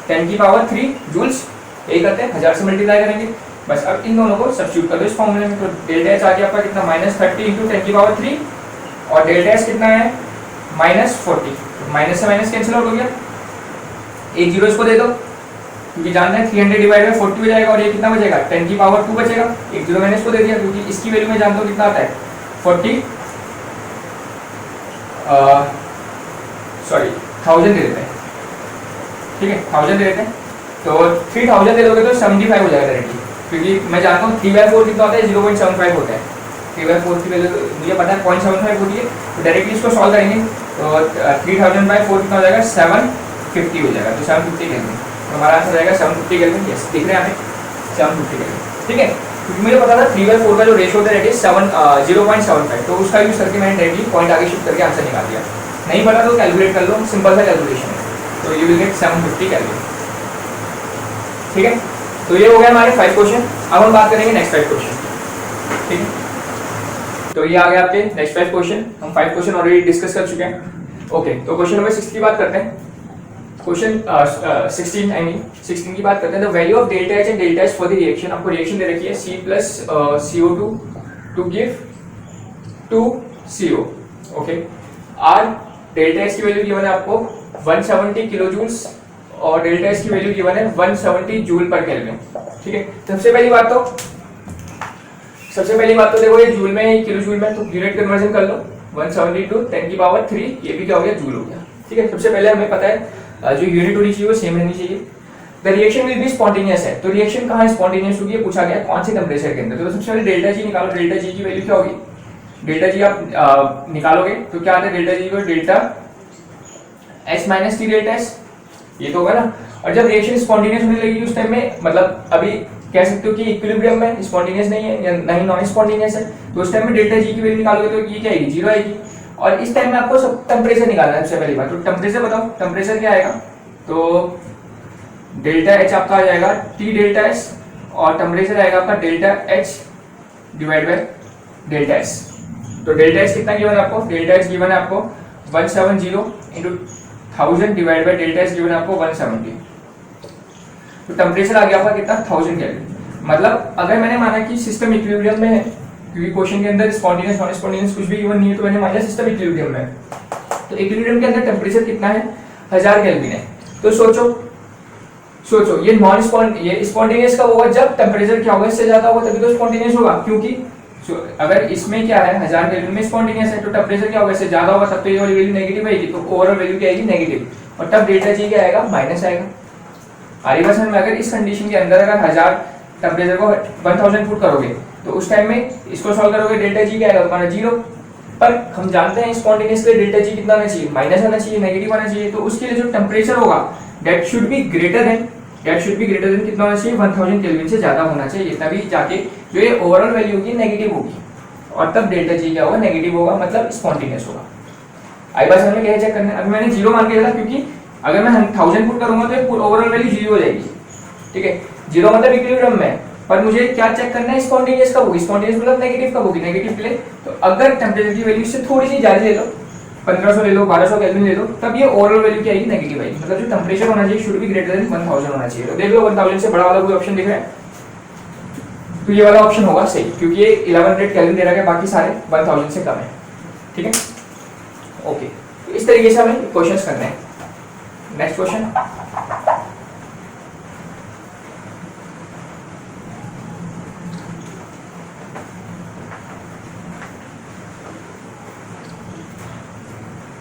Speaker 1: 10⁻³ जूल्स, यही करते हैं 1000 से मल्टीप्लाई करेंगे बस। अब इन दोनों को सब्स्टिट्यूट कर दो इस फॉर्मूले में, तो डेल्टा एच आ गया आपका कितना -30 × 10⁻³ और डेल्टा एच कितना है -40, माइनस से माइनस कैंसिल आउट हो गया, एक जीरो इसको दे दो क्योंकि जानते हैं 300 डिवाइड बाय 40 हो जाएगा, और ये कितना बचेगा 10⁻² बचेगा, एक जीरो मैंने इसको दे दिया क्योंकि इसकी वैल्यू में जानता हूँ कितना आता है 1000 दे देते हैं। ठीक है, 1000 दे देते हैं, तो 3000 दे दोगे तो 75 हो जाएगा डायरेक्टली, क्योंकि मैं जानता हूँ 3/4 कितना होता है 0.75 होता है, 3/4 की वैल्यू मुझे पता है 0.75 होती है, तो डायरेक्टली इसको सॉल्व करेंगे तो 3000/4 कितना हो जाएगा 750 हो जाएगा, तो 750 केल्विन, तो हमारा आंसर जाएगा 750 केल्विन। यस, दिख रहे हैं यहाँ पे 750 केल्विन। ठीक है, क्योंकि मुझे पता था 3/4 का जो रेशियो होता है दैट इज 0.75, तो उसका यूज करके मैंने डायरेक्टली पॉइंट आगे शिफ्ट करके आंसर निकाल दिया। नहीं पता तो कैलकुलेट कर लो, सिंपल सा कैलकुलेशन है, तो यू विल गेट 750 केल्विन। ठीक है, तो ये हो गया हमारे 5 क्वेश्चन। अब हम बात करेंगे नेक्स्ट 5 क्वेश्चन। ठीक है, तो ये आ गया आपके नेक्स्ट 5 क्वेश्चन, हम 5 क्वेश्चन ऑलरेडी डिस्कस कर चुके हैं। ओके, तो क्वेश्चन नंबर 6 की बात करते हैं। क्वेश्चन 16 की बात करते हैं। The value of delta H and delta H for the reaction, आपको रिएक्शन दे रखी है C plus CO2 to give 2CO। Okay, R delta H की वैल्यू गिवन है आपको 170 किलो जूल्स और डेल्टा एच की वैल्यू गिवन है 170 जूल पर केल्विन। ठीक है, सबसे पहली बात तो देखो ये जूल में किलो जूल में, तो यूनिट कन्वर्जन कर लो 170 टू 10⁻³ ये भी क्या हो गया जूल हो गया। ठीक है, सबसे पहले हमें पता है जो यूनिट होनी चाहिए वो सेम रहनी चाहिए। The reaction will be spontaneous है, तो रिएक्शन कहाँ स्पॉन्टेनियस होगी, पूछा गया कौन से टेम्परेचर के अंदर। तो सबसे पहले डेल्टा जी निकालो, डेल्टा जी की वैल्यू क्या होगी, डेल्टा जी आप निकालोगे तो क्या आता है, डेल्टा जी को delta H minus T delta S, ये तो होगा ना। और जब रिएक्शन स्पॉन्टेनियस होने लगेगी उस टाइम में, मतलब अभी कह सकते हो कि इक्विलिब्रियम में स्पॉन्टेनियस नहीं है या नहीं नॉन स्पॉन्टेनियस है, तो उस टाइम में डेल्टा जी की वैल्यू निकालोगे तो ये क्या आएगी, जीरो आएगी। और इस टाइम में आपको सब टेम्परेचर निकालना है सबसे पहली बात, तो टेम्परेचर बताओ, टेम्परेचर क्या आएगा, तो डेल्टा एच आपका आ जाएगा टी डेल्टा एस, और टेम्परेचर आएगा आपका delta H divide by delta S. तो डेल्टा एच कितना गिवन है आपको, डेल्टा एच गिवन है आपको 170 into 1000 divide by delta H given है आपको 170, तो टेम्परेचर आ गया आपका कितना 1000 केल्विन। मतलब अगर मैंने माना कि सिस्टम इक्विलिब्रियम में है, क्योंकि क्वेश्चन के अंदर स्पॉन्टेनियस नॉन स्पॉन्टेनियस कुछ भी गिवन नहीं है, तो मैंने माना सिस्टम इक्विलिब्रियम में है, तो इक्विलिब्रियम के अंदर टेम्परेचर कितना है 1000 केल्विन है। तो सोचो ये ये स्पॉन्टेनियस कब होगा, जब टेम्परेचर क्या होगा इससे ज्यादा होगा तभी तो स्पॉन्टेनियस होगा, क्योंकि अगर इसमें क्या है 1000 केल्विन में स्पॉन्टेनियस है, तो टेम्परेचर क्या होगा इससे ज्यादा होगा, तब तो ये वाली वैल्यू नेगेटिव आएगी, तो ओवरऑल वैल्यू क्या आएगी नेगेटिव, और तब डेल्टा जी क्या आएगा माइनस आएगा। आरिवासन में अगर इस कंडीशन के अंदर अगर 1000 टेम्परेचर को 1000 फुट करोगे तो उस टाइम में इसको सॉल्व करोगे डेल्टा जी क्या आएगा तुम्हारा जीरो, पर हम जानते हैं स्पॉन्टेनियस के लिए डेल्टा जी कितना आना चाहिए, माइनस आना चाहिए, नेगेटिव आना चाहिए, तो उसके लिए जो टेम्परेचर होगा that should be greater than कितना होना चाहिए 1000 केल्विन से ज्यादा होना चाहिए, तभी जाके जो ये ओवरऑल वैल्यू होगी नेगेटिव होगी, और तब डेल्टा जी क्या होगा नेगेटिव होगा, मतलब स्पॉन्टेनियस होगा। आई बात समझ में, क्या चेक करना है, अभी मैंने जीरो मान के चला, क्योंकि अगर मैं 1000 फुट करूंगा तो ओवरऑल वैल्यू जीरो हो जाएगी, ठीक है, जीरो मतलब इक्विलिब्रियम में, पर मुझे क्या चेक करना है स्पॉन्टेनियस कब होगी, स्पॉन्टेनियस मतलब नेगेटिव कब होगी, नेगेटिव के लिए तो अगर टेम्परेचर की वैल्यू इससे थोड़ी सी ज्यादा ले लो, 1500 ले लो, 1200 केल्विन ले लो, तब ये ओवरऑल वैल्यू क्या आएगी नेगेटिव आएगी, मतलब जो टेम्परेचर होना चाहिए शुड बी ग्रेटर देन 1000 होना चाहिए। तो देख लो 1000 से बड़ा वाला कोई ऑप्शन दिख रहा है, तो ये वाला ऑप्शन होगा सही, क्योंकि ये 1100 केल्विन दे रहा है, बाकी सारे 1000 से कम है, ठीक है, ओके। तो इस तरीके से हमें क्वेश्चंस करने हैं। नेक्स्ट क्वेश्चन,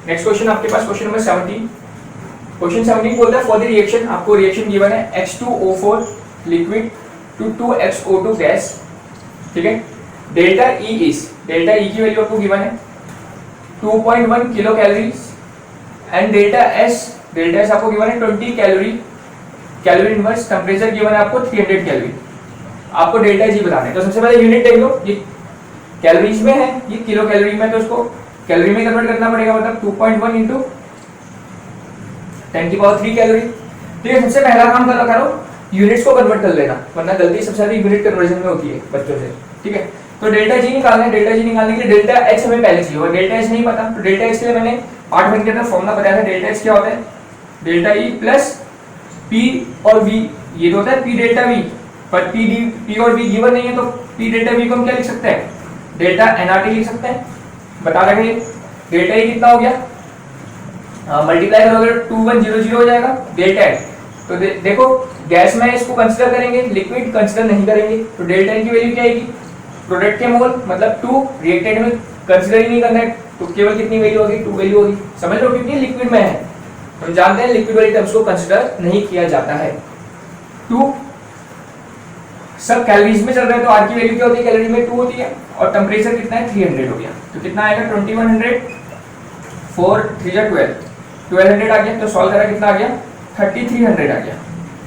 Speaker 1: नेक्स्ट क्वेश्चन आपके पास क्वेश्चन नंबर 17। क्वेश्चन 17 बोलता है फॉर द रिएक्शन, आपको रिएक्शन गिवन है H2O4 liquid to 2XO2 gas, ठीक है, डेल्टा E की वैल्यू आपको गिवन है 2.1 kilo calories, and delta S आपको गिवन है 20 कैलोरी इनवर्स, टेम्परेचर गिवन है आपको 300 कैलोरी, आपको डेल्टा जी बताना है। तो सबसे पहले यूनिट देख लो, ये कैलोरीज में है, ये किलो कैलोरी में, तो उसको कैलोरी में कन्वर्ट करना पड़ेगा, मतलब 2.1 इंटू 10³ कैलोरी। ठीक है, सबसे पहला काम करो यूनिट्स को कन्वर्ट कर लेना, वरना गलती सबसे ज्यादा यूनिट कन्वर्जन में होती है बच्चों से, ठीक है। तो डेल्टा जी निकालना है, डेल्टा जी निकालने के लिए डेल्टा एच हमें पहले चाहिए, और डेल्टा एच नहीं पता, तो डेल्टा एच के लिए मैंने पार्ट 1 के अंदर फॉर्मूला बताया था, डेल्टा एच क्या होता है, डेल्टा ई प्लस पी और वी, ये तो होता है पी डेल्टा वी, पर पी और वी गिवन नहीं है, तो पी डेल्टा वी को हम क्या लिख सकते हैं, डेल्टा एनआरटी लिख सकते हैं, बता रहे डेल्टा ई कितना हो गया, मल्टीप्लाई करोगे 2100 हो जाएगा डेल्टा एच। तो देखो गैस में इसको कंसीडर करेंगे, लिक्विड कंसीडर नहीं करेंगे, तो डेल्टा एन की वैल्यू क्या आएगी, प्रोडक्ट के मोल मतलब 2, रिएक्टेंट में कंसीडर ही नहीं करना है, तो केवल कितनी वैल्यू होगी, 2 वैल्यू होगी, समझ लो, क्योंकि लिक्विड में है, हम जानते हैं लिक्विड वाली टर्म्स को कंसीडर नहीं किया जाता है। 2 सब कैलोरीज में चल रहा है, तो आर की वैल्यू क्या होती है, कैलोरी में 2 होती है, और टेम्परेचर कितना है 300 हो गया, तो कितना आएगा 2100, 4 3 1200 आ गया, तो सॉल्व करा कितना आ गया 3300 आ गया,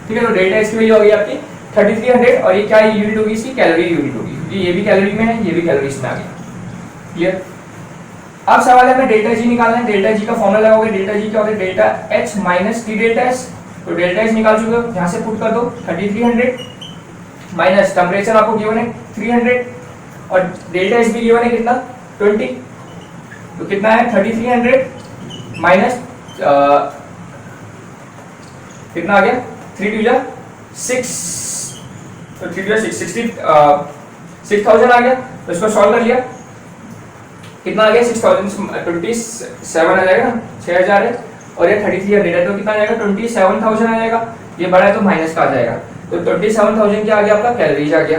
Speaker 1: ठीक है। तो डेल्टा इसकी वैल्यू हो गई आपकी 3300, और ये क्या यूनिट होगी, इसकी कैलोरी यूनिट होगी, क्योंकि ये भी कैलोरी में है, ये भी कैलोरीज में आ गया, क्लियर। अब सवाल है हमें डेल्टा जी निकालना है, डेल्टा जी का फॉर्मूला लगाओगे, डेल्टा जी क्या होता है, delta H minus T delta S, तो डेल्टा एच निकाल चुके हो, यहाँ से पुट कर दो 3300 माइनस टेम्परेचर आपको गिवन है 300, और डेल्टा एच भी गिवन है कितना 20, तो कितना है 3300 माइनस कितना आ गया 3 2 6, तो 3 2 6000 आ गया, तो इसको सॉल्व कर लिया, कितना आ गया 6027 आ जाएगा ना, 6000 है, और ये 3300 है, तो कितना आ जाएगा 27000 आ जाएगा, ये बड़ा है तो माइनस का आ जाएगा, तो 27000 क्या आ गया आपका कैलोरीज आ गया।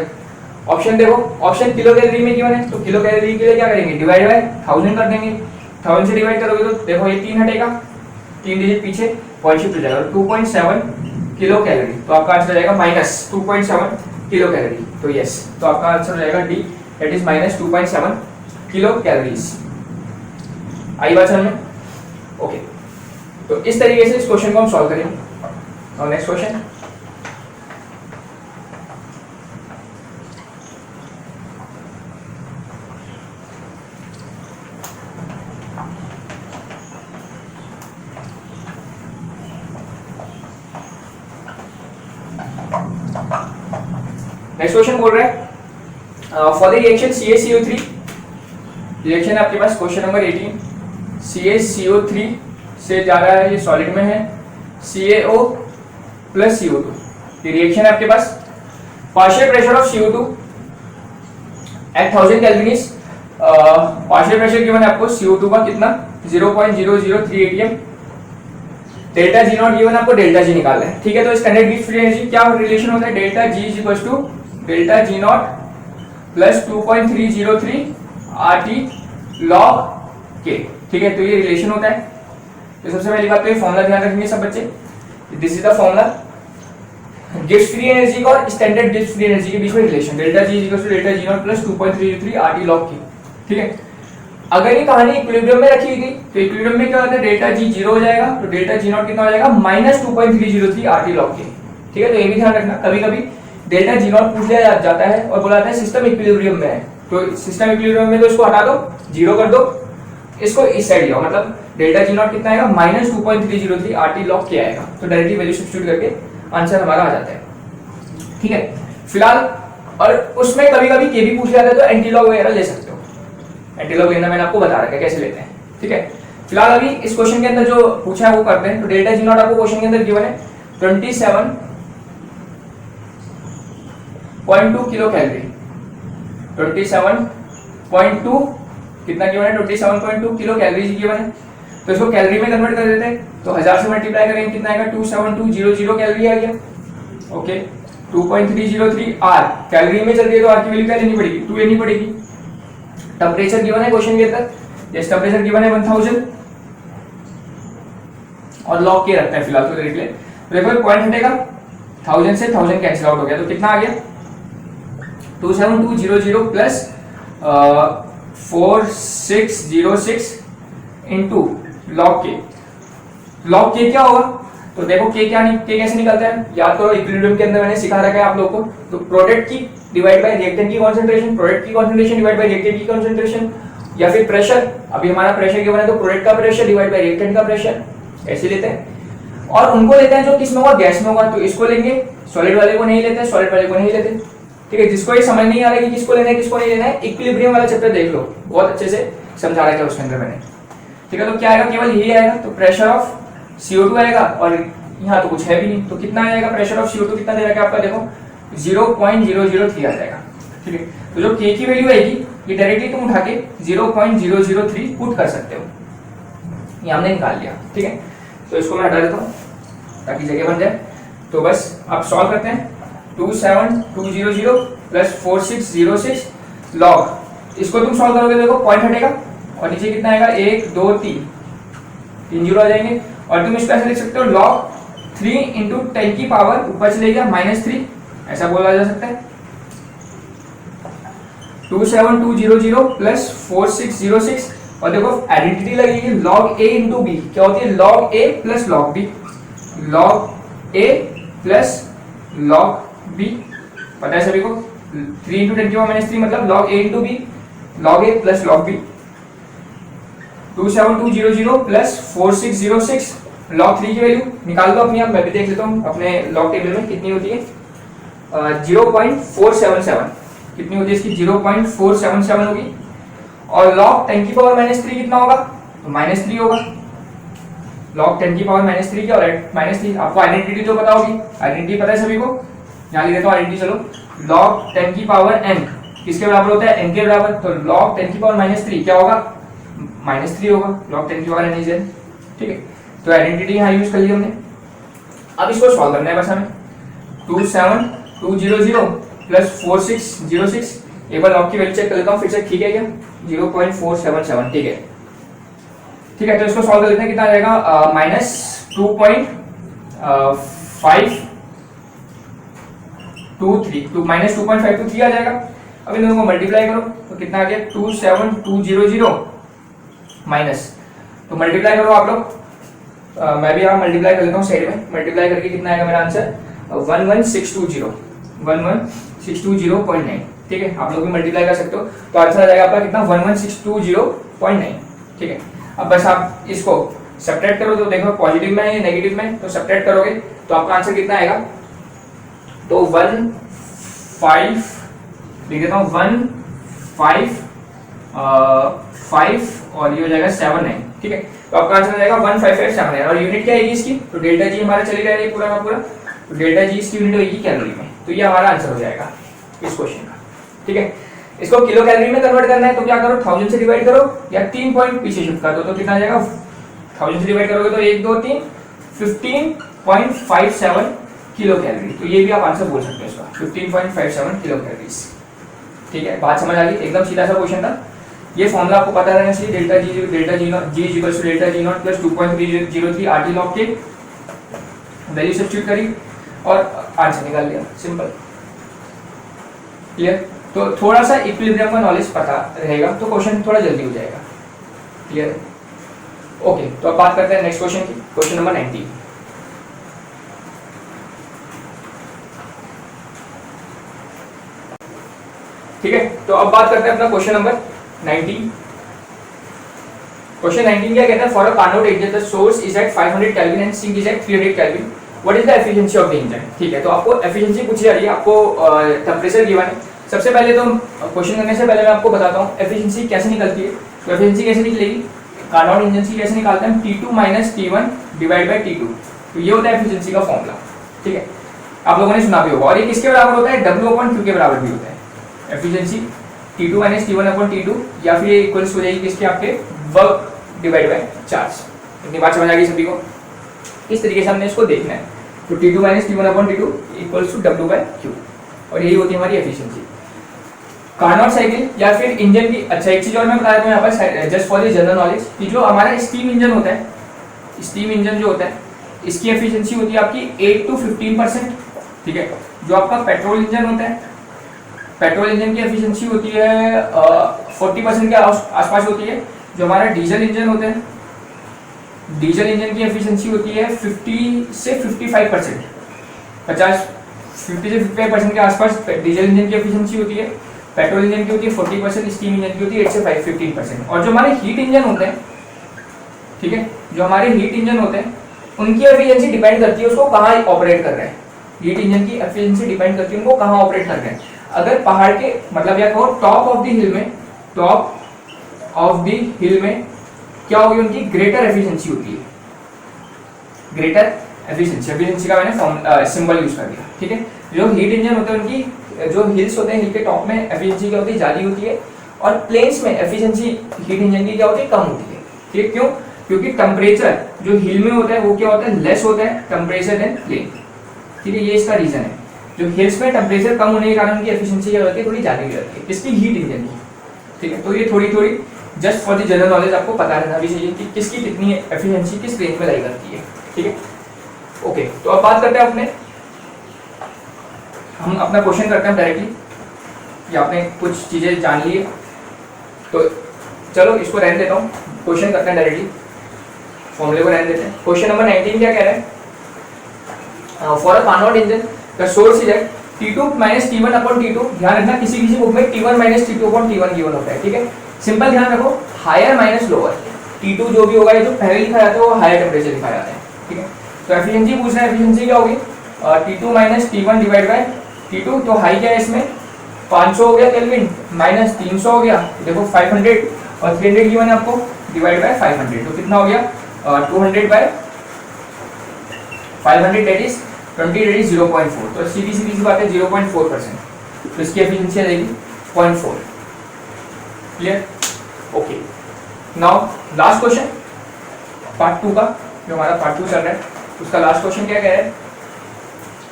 Speaker 1: ऑप्शन देखो, ऑप्शन किलो कैलोरी में गिवन है, तो किलो कैलोरी के लिए क्या करेंगे, डिवाइड बाय 1000 कर देंगे, 1000 से डिवाइड करोगे तो देखो ये 3 हटेगा, 3 डिजिट पीछे पॉइंट शिफ्ट हो जाएगा, 2.7 किलो कैलोरी। तो आपका आंसर हो जाएगा माइनस 2.7 किलो कैलोरी। तो यस, तो आपका आंसर हो जाएगा D, that is minus 2.7 kilo calories. आई बात समझ में? ओके, तो इस तरीके से इस क्वेश्चन को हम सॉल्व करेंगे। और नेक्स्ट क्वेश्चन, नेक्स्ट क्वेश्चन बोल रहे हैं for the reaction CaCO3, reaction आपके पास क्वेश्चन नंबर 18, CaCO3 से जा रहा है, ये सॉलिड में है, CaO प्लस CO2, ये रिएक्शन है आपके पास। Partial pressure of CO2 at 1000 kelvin, partial pressure given है आपको CO2 का कितना 0.003 atm, delta G not given आपको डेल्टा जी निकालना है, ठीक है। तो स्टैंडर्ड हीट फ्री एनर्जी क्या रिलेशन होता है, delta G is equal to delta G not plus 2.303 RT log K, ठीक है। तो ये रिलेशन होता है। तो सबसे पहली बात तो ये फॉर्मूला ध्यान रखेंगे सब बच्चे, this is the formula, Gibbs free energy का और स्टैंडर्ड गिब्स फ्री एनर्जी के बीच में relation, delta G is equal to delta G not plus 2.303 RT log K, ठीक है। अगर ये कहानी इक्विलिब्रियम में रखी गई तो इक्विलिब्रियम में क्या होता है, डेल्टा जी 0 हो जाएगा, तो डेल्टा जी नॉट कितना हो जाएगा माइनस 2.303 RT log K, ठीक है। तो ये भी ध्यान रखना, कभी कभी डेल्टा जी नॉट पूछ लिया जाता है और बोला जाता है सिस्टम इक्विलिब्रियम में है, तो सिस्टम इक्विलिब्रियम में तो इसको हटा दो, 0 कर दो, इसको इस साइड लाओ, मतलब डेल्टा जी नॉट कितना आएगा माइनस 2.303 RT log K आएगा। तो डायरेक्टली वैल्यू सब्स्टिट्यूट करके आंसर हमारा आ जाता है, ठीक है। फिलहाल और उसमें कभी कभी के भी पूछ लिया जाता है तो एंटी लॉग वगैरह ले सकते हो, एंटी लॉग लेना मैंने आपको बता रखा है कैसे लेते हैं, ठीक है। फिलहाल अभी इस क्वेश्चन के अंदर जो पूछा है वो करते हैं। तो डेल्टा जी नॉट आपको क्वेश्चन के अंदर गिवन है 27.2 किलो कैलोरी, 27.2 कितना गिवन है, 27.2 किलो कैलोरी गिवन है। तो इसको कैलोरी में कन्वर्ट कर देते हैं, तो 1000 से मल्टीप्लाई करेंगे कितना आएगा 27200 कैलोरी आ गया, ओके। 2.303 R कैलोरी में चल रही है तो R की वैल्यू क्या लेनी पड़ेगी, 2 लेनी पड़ेगी। टेम्परेचर गिवन है क्वेश्चन के अंदर, यस टेम्परेचर गिवन है 1000 और लॉग के रखते हैं फिलहाल तो देख ले। तो देखो पॉइंट हटेगा, 1000 से 1000 कैंसिल आउट हो गया, तो कितना आ गया 27200 प्लस 4606 इनटू लॉग के। लॉग के क्या होगा, तो देखो के क्या के कैसे निकलता है, या तो इक्विलिब्रियम के अंदर मैंने सिखा रखा है आप लोगों को, तो प्रोडक्ट की डिवाइड बाय रिएक्टेंट की कंसंट्रेशन, प्रोडक्ट की कंसंट्रेशन डिवाइड बाय रिएक्टेंट की कंसंट्रेशन, या फिर प्रेशर, अभी हमारा प्रेशर गिवन है तो प्रोडक्ट का प्रेशर डिवाइड बाय रिएक्टेंट का प्रेशर, ऐसे लेते हैं। और उनको लेते हैं जो किस में होगा, गैस में होगा, तो इसको लेंगे, सॉलिड वाले को नहीं लेते, सॉलिड वाले को नहीं लेते, ठीक है। जिसको ये समझ नहीं आ रहा है कि किसको लेना है किसको नहीं लेना है, इक्विलिब्रियम वाला चैप्टर देख लो, बहुत अच्छे से समझा रखा है उसके अंदर मैंने, ठीक है। तो क्या आएगा, केवल यही आएगा, तो प्रेशर ऑफ CO2 आएगा, और यहाँ तो कुछ है भी नहीं, तो कितना आएगा प्रेशर ऑफ CO2 कितना दे रखा है आपका, देखो 0.003 आ जाएगा, ठीक है। तो जो K की वैल्यू आएगी ये डायरेक्टली तुम उठा के 0.003 पुट कर सकते हो, ये हमने निकाल लिया, ठीक है। तो इसको मैं हटा देता हूँ ताकि जगह बन जाए। तो बस आप सॉल्व करते हैं, 27200 प्लस 4606 लॉग, इसको तुम सॉल्व करोगे देखो पॉइंट हटेगा और नीचे कितना आएगा 1 2 3 जीरो आ जाएंगे, और तुम इसको ऐसे लिख सकते हो लॉग 3 इंटू 10 की पावर ऊपर चले गया -3, ऐसा बोला जा सकता है। 27200 प्लस 4606, और देखो आइडेंटिटी लगेगी log a इंटू बी, क्या होती है log a plus log b, log a plus log b, पता है सभी को, 3 इंटू 10 की पावर -3 मतलब log a into b, log a plus log b। 27200 plus 4606 log 3 की वैल्यू निकाल दो अपनी आप, मैं भी देख लेता हूँ अपने log टेबल में कितनी होती है, 0.477 कितनी होती है इसकी, 0.477 होगी। और log 10 की पावर -3 कितना होगा, तो -3 होगा, log 10 की पावर -3 की, और -3 आपको आइडेंटिटी तो पता होगी, आइडेंटिटी पता है सभी को, यहाँ लिख देता हूँ आइडेंटिटी, चलो log 10 की पावर n किसके बराबर होता है, n के बराबर, तो log 10 की पावर -3 क्या होगा, -3 होगा, log 10 की पावर n इज n, ठीक है। तो आइडेंटिटी यहाँ यूज कर ली हमने। अब इसको सॉल्व करना है बस हमें, 27200 प्लस 4606, एक बार log की वैल्यू चेक कर लेता हूँ फिर से, ठीक है क्या, 0.477, ठीक है। ठीक है, तो इसको सॉल्व कर लेते हैं, कितना आ जाएगा -2.523 -2.523 आ जाएगा। अब इन दोनों को मल्टीप्लाई करो तो कितना आ गया 27200 माइनस, तो मल्टीप्लाई करो आप लोग, मैं भी यहाँ मल्टीप्लाई कर लेता हूँ साइड में, मल्टीप्लाई करके कितना आएगा मेरा आंसर 11620 ठीक है, आप लोग भी मल्टीप्लाई कर सकते हो, तो आंसर आ जाएगा आपका कितना 11620.9 ठीक है। अब बस आप इसको सब्ट्रैक्ट करो, तो देखो पॉजिटिव में है या नेगेटिव में, तो सब्ट्रैक्ट करोगे तो आपका आंसर कितना आएगा, तो 15 लिख देता हूँ 155 और ये हो जाएगा 79 ठीक है, तो आपका आंसर आ जाएगा 1557 और यूनिट क्या आएगी इसकी, तो डेल्टा जी हमारा चलेगा ये पूरा का पूरा, तो डेल्टा जी इसकी यूनिट होगी कैलोरी में, तो ये हमारा आंसर हो जाएगा इस क्वेश्चन का ठीक है। इसको किलो कैलोरी में कन्वर्ट करना है तो क्या करो 1000 से डिवाइड करो या 3 पॉइंट पीछे शिफ्ट कर दो, तो कितना आ जाएगा 1000 से डिवाइड करोगे तो 1 2 3 15.57 किलो कैलोरी, तो ये भी आप आंसर बोल सकते हो इसका 15.57 किलो कैलोरीज ठीक है। बात समझ आ गई, एकदम सीधा सा क्वेश्चन था। ये फॉर्मूला आपको पता रहना चाहिए, delta G not G equals to delta G not plus 2.303 RT log के वैल्यू सब्स्टिट्यूट करी और आंसर निकाल लिया, सिंपल क्लियर। तो थोड़ा सा इक्विलिब्रियम का नॉलेज पता रहेगा तो क्वेश्चन थोड़ा जल्दी हो जाएगा, क्लियर ओके। तो अब बात करते हैं नेक्स्ट क्वेश्चन की, क्वेश्चन नंबर 19 ठीक है। तो अब बात करते हैं अपना क्वेश्चन नंबर 19। क्वेश्चन 19 क्या कहता है, for a Carnot engine the source is at 500 kelvin and sink is at 300 kelvin, what is the efficiency of the engine. ठीक है, तो आपको एफिशिएंसी पूछी जा रही है, आपको टेंपरेचर गिवन है। सबसे पहले तो क्वेश्चन करने से पहले मैं आपको बताता हूँ एफिशिएंसी कैसे निकलती है। तो एफिशिएंसी कैसे निकलेगी, कार्नोट इंजन की कैसे निकालते हैं, T2 minus T1 divide by T2, तो ये होता है एफिशिएंसी का फॉर्मूला ठीक है, आप लोगों ने सुना भी होगा। और ये किसके बराबर होता है, W/Q के बराबर भी होता है एफिशिएंसी, T2 माइनस T1/T2, या फिर ये इक्वल्स हो जाएगी किसके, आपके वर्क डिवाइड बाय चार्ज। इतनी बात समझ आ गई सभी को, इस तरीके से हमने इसको देखना है। तो T2 minus T1/T2 equals to W/Q, और यही होती है हमारी एफिशिएंसी। कार्नोट साइकिल या फिर इंजन की, अच्छा एक चीज और मैं बता देता हूँ यहाँ पर just for the general knowledge, कि जो हमारा स्टीम इंजन होता है, स्टीम इंजन जो होता है इसकी एफिशिएंसी होती है आपकी 8 to 15% ठीक है। जो आपका पेट्रोल इंजन होता है, पेट्रोल इंजन की एफिशिएंसी होती है 40% के आसपास होती है। जो हमारा डीजल इंजन होता है, डीजल इंजन की एफिशिएंसी होती है 50 से 55%, 50 से 55% के आसपास डीजल इंजन की एफिशिएंसी होती है। पेट्रोल इंजन की होती है 40%, स्टीम इंजन की होती है 8 से 15%। और जो हमारे हीट इंजन होते हैं ठीक है, जो हमारे हीट इंजन होते हैं उनकी एफिशिएंसी डिपेंड करती है उसको कहाँ ऑपरेट कर रहे हैं। हीट इंजन की एफिशिएंसी डिपेंड करती है उनको कहाँ ऑपरेट कर रहे हैं। अगर पहाड़ के मतलब या कहो टॉप ऑफ द हिल में, टॉप ऑफ द हिल में क्या होगी, उनकी ग्रेटर एफिशिएंसी होती है, ग्रेटर एफिशिएंसी। एफिशिएंसी का मैंने सिंबल यूज कर दिया ठीक है। जो हीट इंजन होते हैं उनकी जो हिल्स होते हैं, हिल के टॉप में एफिशिएंसी क्या होती है, ज्यादा होती है, और प्लेन्स में एफिशिएंसी हीट इंजन की क्या होती है, कम होती है ठीक है। क्यों, क्योंकि टेम्परेचर जो हिल में होता है वो क्या होता है, लेस होता है टेम्परेचर देन प्लेन ठीक है। ये इसका रीजन है, जो हिल्स में टेम्परेचर कम होने के कारण की एफिशिएंसी क्या होती है, थोड़ी ज्यादा हो जाती है किसकी, हीट इंजन की ठीक है। तो ये थोड़ी थोड़ी just for the general knowledge आपको पता रहना भी चाहिए कि किसकी कितनी एफिशिएंसी किस रेंज में लाई करती है ठीक है ओके। तो अब बात करते हैं अपने, हम अपना क्वेश्चन करते हैं डायरेक्टली, या आपने कुछ चीजें जान ली है तो चलो इसको रहने देता हूँ, क्वेश्चन करते हैं डायरेक्टली, फॉर्मूले को रहने देते हैं। क्वेश्चन नंबर 19 क्या कह रहा है, for a Carnot engine the source is at T2 minus T1/T2, ध्यान रखना किसी किसी बुक में T1 माइनस T2/T1 गिवन होता है ठीक है। सिंपल ध्यान रखो, हायर माइनस लोअर, T2 जो भी होगा ये जो पहले लिखा जाता है वो हायर टेम्परेचर लिखा जाता है ठीक है। तो एफिशिएंसी पूछ रहा है, एफिशिएंसी क्या होगी, T2 minus T1 divide by T2, तो हाई क्या है इसमें 500 हो गया केल्विन, माइनस 300 हो गया, देखो 500 और 300 गिवन है आपको, डिवाइड बाय 500, तो कितना हो गया 200 by 500 that is 20 that is 0.4, तो सीधी सी बात है 0.4%, तो इसकी एफिशिएंसी आ जाएगी 0.4 clear okay. Now last question part 2 का, जो हमारा पार्ट 2 चल रहा है उसका लास्ट क्वेश्चन क्या कह रहा है,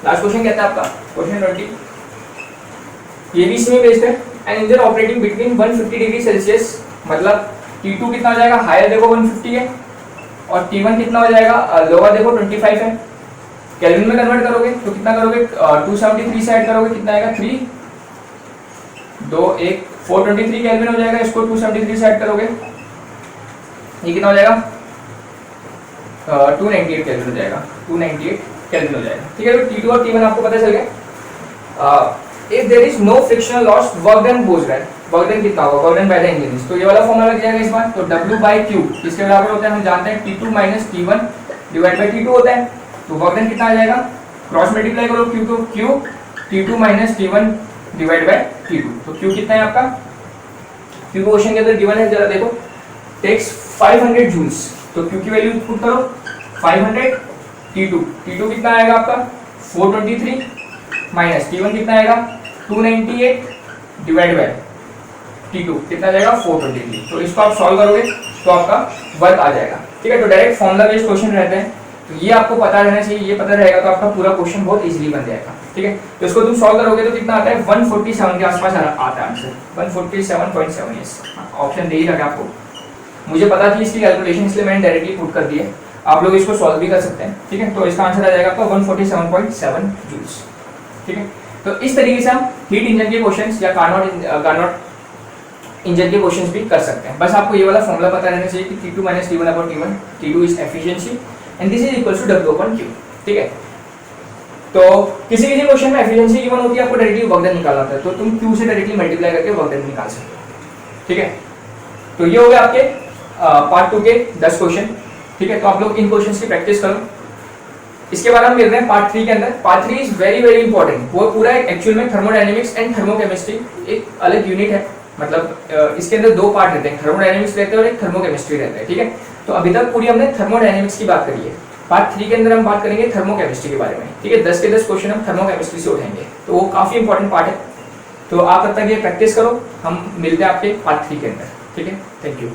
Speaker 1: लास्ट क्वेश्चन कहता है आपका क्वेश्चन 20, ये भी इसमें बेस्ड है। An engine operating between 150 degree Celsius, मतलब T2 कितना हो जाएगा, हायर देखो 150 है, और T1 कितना हो जाएगा, लोअर देखो 25 है। केल्विन में कन्वर्ट करोगे तो कितना करोगे, 273 से ऐड करोगे कितना आएगा, 3 2 1 423 केल्विन हो जाएगा। इसको 273 से ऐड करोगे ये कितना हो जाएगा, 298 केल्विन हो जाएगा, 298 केल्विन हो जाएगा। ठीक है, तो T2 और T1 आपको पता चल गया। If there is no frictional loss, work done बोझ रहा है, वर्क डन कितना होगा, work done by the engineers, तो ये वाला फॉर्मूला लग जाएगा इस बार। तो W/Q किसके बराबर होता है, हम जानते हैं T2 - T1 divide by T2 होता है। तो वर्क डन कितना आ जाएगा, क्रॉस मल्टीप्लाई करो Q को, Q T2 - T1 divide by T2। तो Q कितना है आपका, Q क्वेश्चन के अंदर गिवन है, जरा देखो, टेक्स 500 जूल्स, तो Q की वैल्यू पुट करो 500, T2 कितना आएगा आपका 423 माइनस T1 कितना आएगा 298 डिवाइड बाय T2 कितना जाएगा 423। तो इसको आप सॉल्व करोगे तो आपका वर्क आ जाएगा। ठीक है, तो डायरेक्ट फॉर्मूला बेस्ड क्वेश्चन रहते हैं, तो ये आपको पता रहना चाहिए, ये पता रहेगा तो आपका पूरा क्वेश्चन बहुत इजीली बन जाएगा। ठीक है, तो इसको तुम सॉल्व करोगे तो कितना आता है, 147 के आसपास आता है आंसर, 147.7। यस, ऑप्शन दे ही रखा आपको, मुझे पता थी इसकी कैलकुलेशन, इसलिए मैंने डायरेक्टली पुट कर दी है। आप लोग इसको सॉल्व भी कर सकते हैं। ठीक है, तो इसका आंसर आ जाएगा आपका 147.7 जूल्स। ठीक है, तो इस तरीके से हम हीट इंजन के क्वेश्चंस या कार्नोट इंजन के क्वेश्चंस भी कर सकते हैं। बस आपको ये वाला फॉर्मूला पता रहना चाहिए कि T2 - T1/T1, T2 is efficiency and this is equals to W/Q। ठीक है, तो किसी क्वेश्चन में एफिशिएंसी गिवन होती है, आपको डायरेक्टली वर्क डन निकालना होता है, तो तुम Q से डायरेक्टली मल्टीप्लाई करके वर्क डन निकाल सकते हो। ठीक है, तो ये हो गया आपके पार्ट 2 के 10 क्वेश्चन। ठीक है, तो आप लोग इन क्वेश्चंस की प्रैक्टिस करो। इसके बाद हम मिल रहे हैं पार्ट 3 के अंदर। Part 3 is very very important, वो पूरा एक्चुअल में थर्मोडायनेमिक्स एंड थर्मोकेमिस्ट्री एक अलग यूनिट है, मतलब इसके अंदर दो पार्ट रहते हैं, थर्मोडायनेमिक्स रहते हैं और एक थर्मोकेमिस्ट्री रहता है। ठीक है, तो अभी तक पूरी हमने थर्मोडायनेमिक्स की बात करी है। पार्ट 3 के अंदर हम बात करेंगे थर्मोकेमिस्ट्री के बारे में। ठीक है, 10 के 10 क्वेश्चन हम थर्मोकेमिस्ट्री से उठाएंगे, तो वो काफी इंपॉर्टेंट पार्ट है। तो आप तब तक ये प्रैक्टिस करो, हम मिलते हैं आपके पार्ट 3 के अंदर। ठीक है, थैंक यू।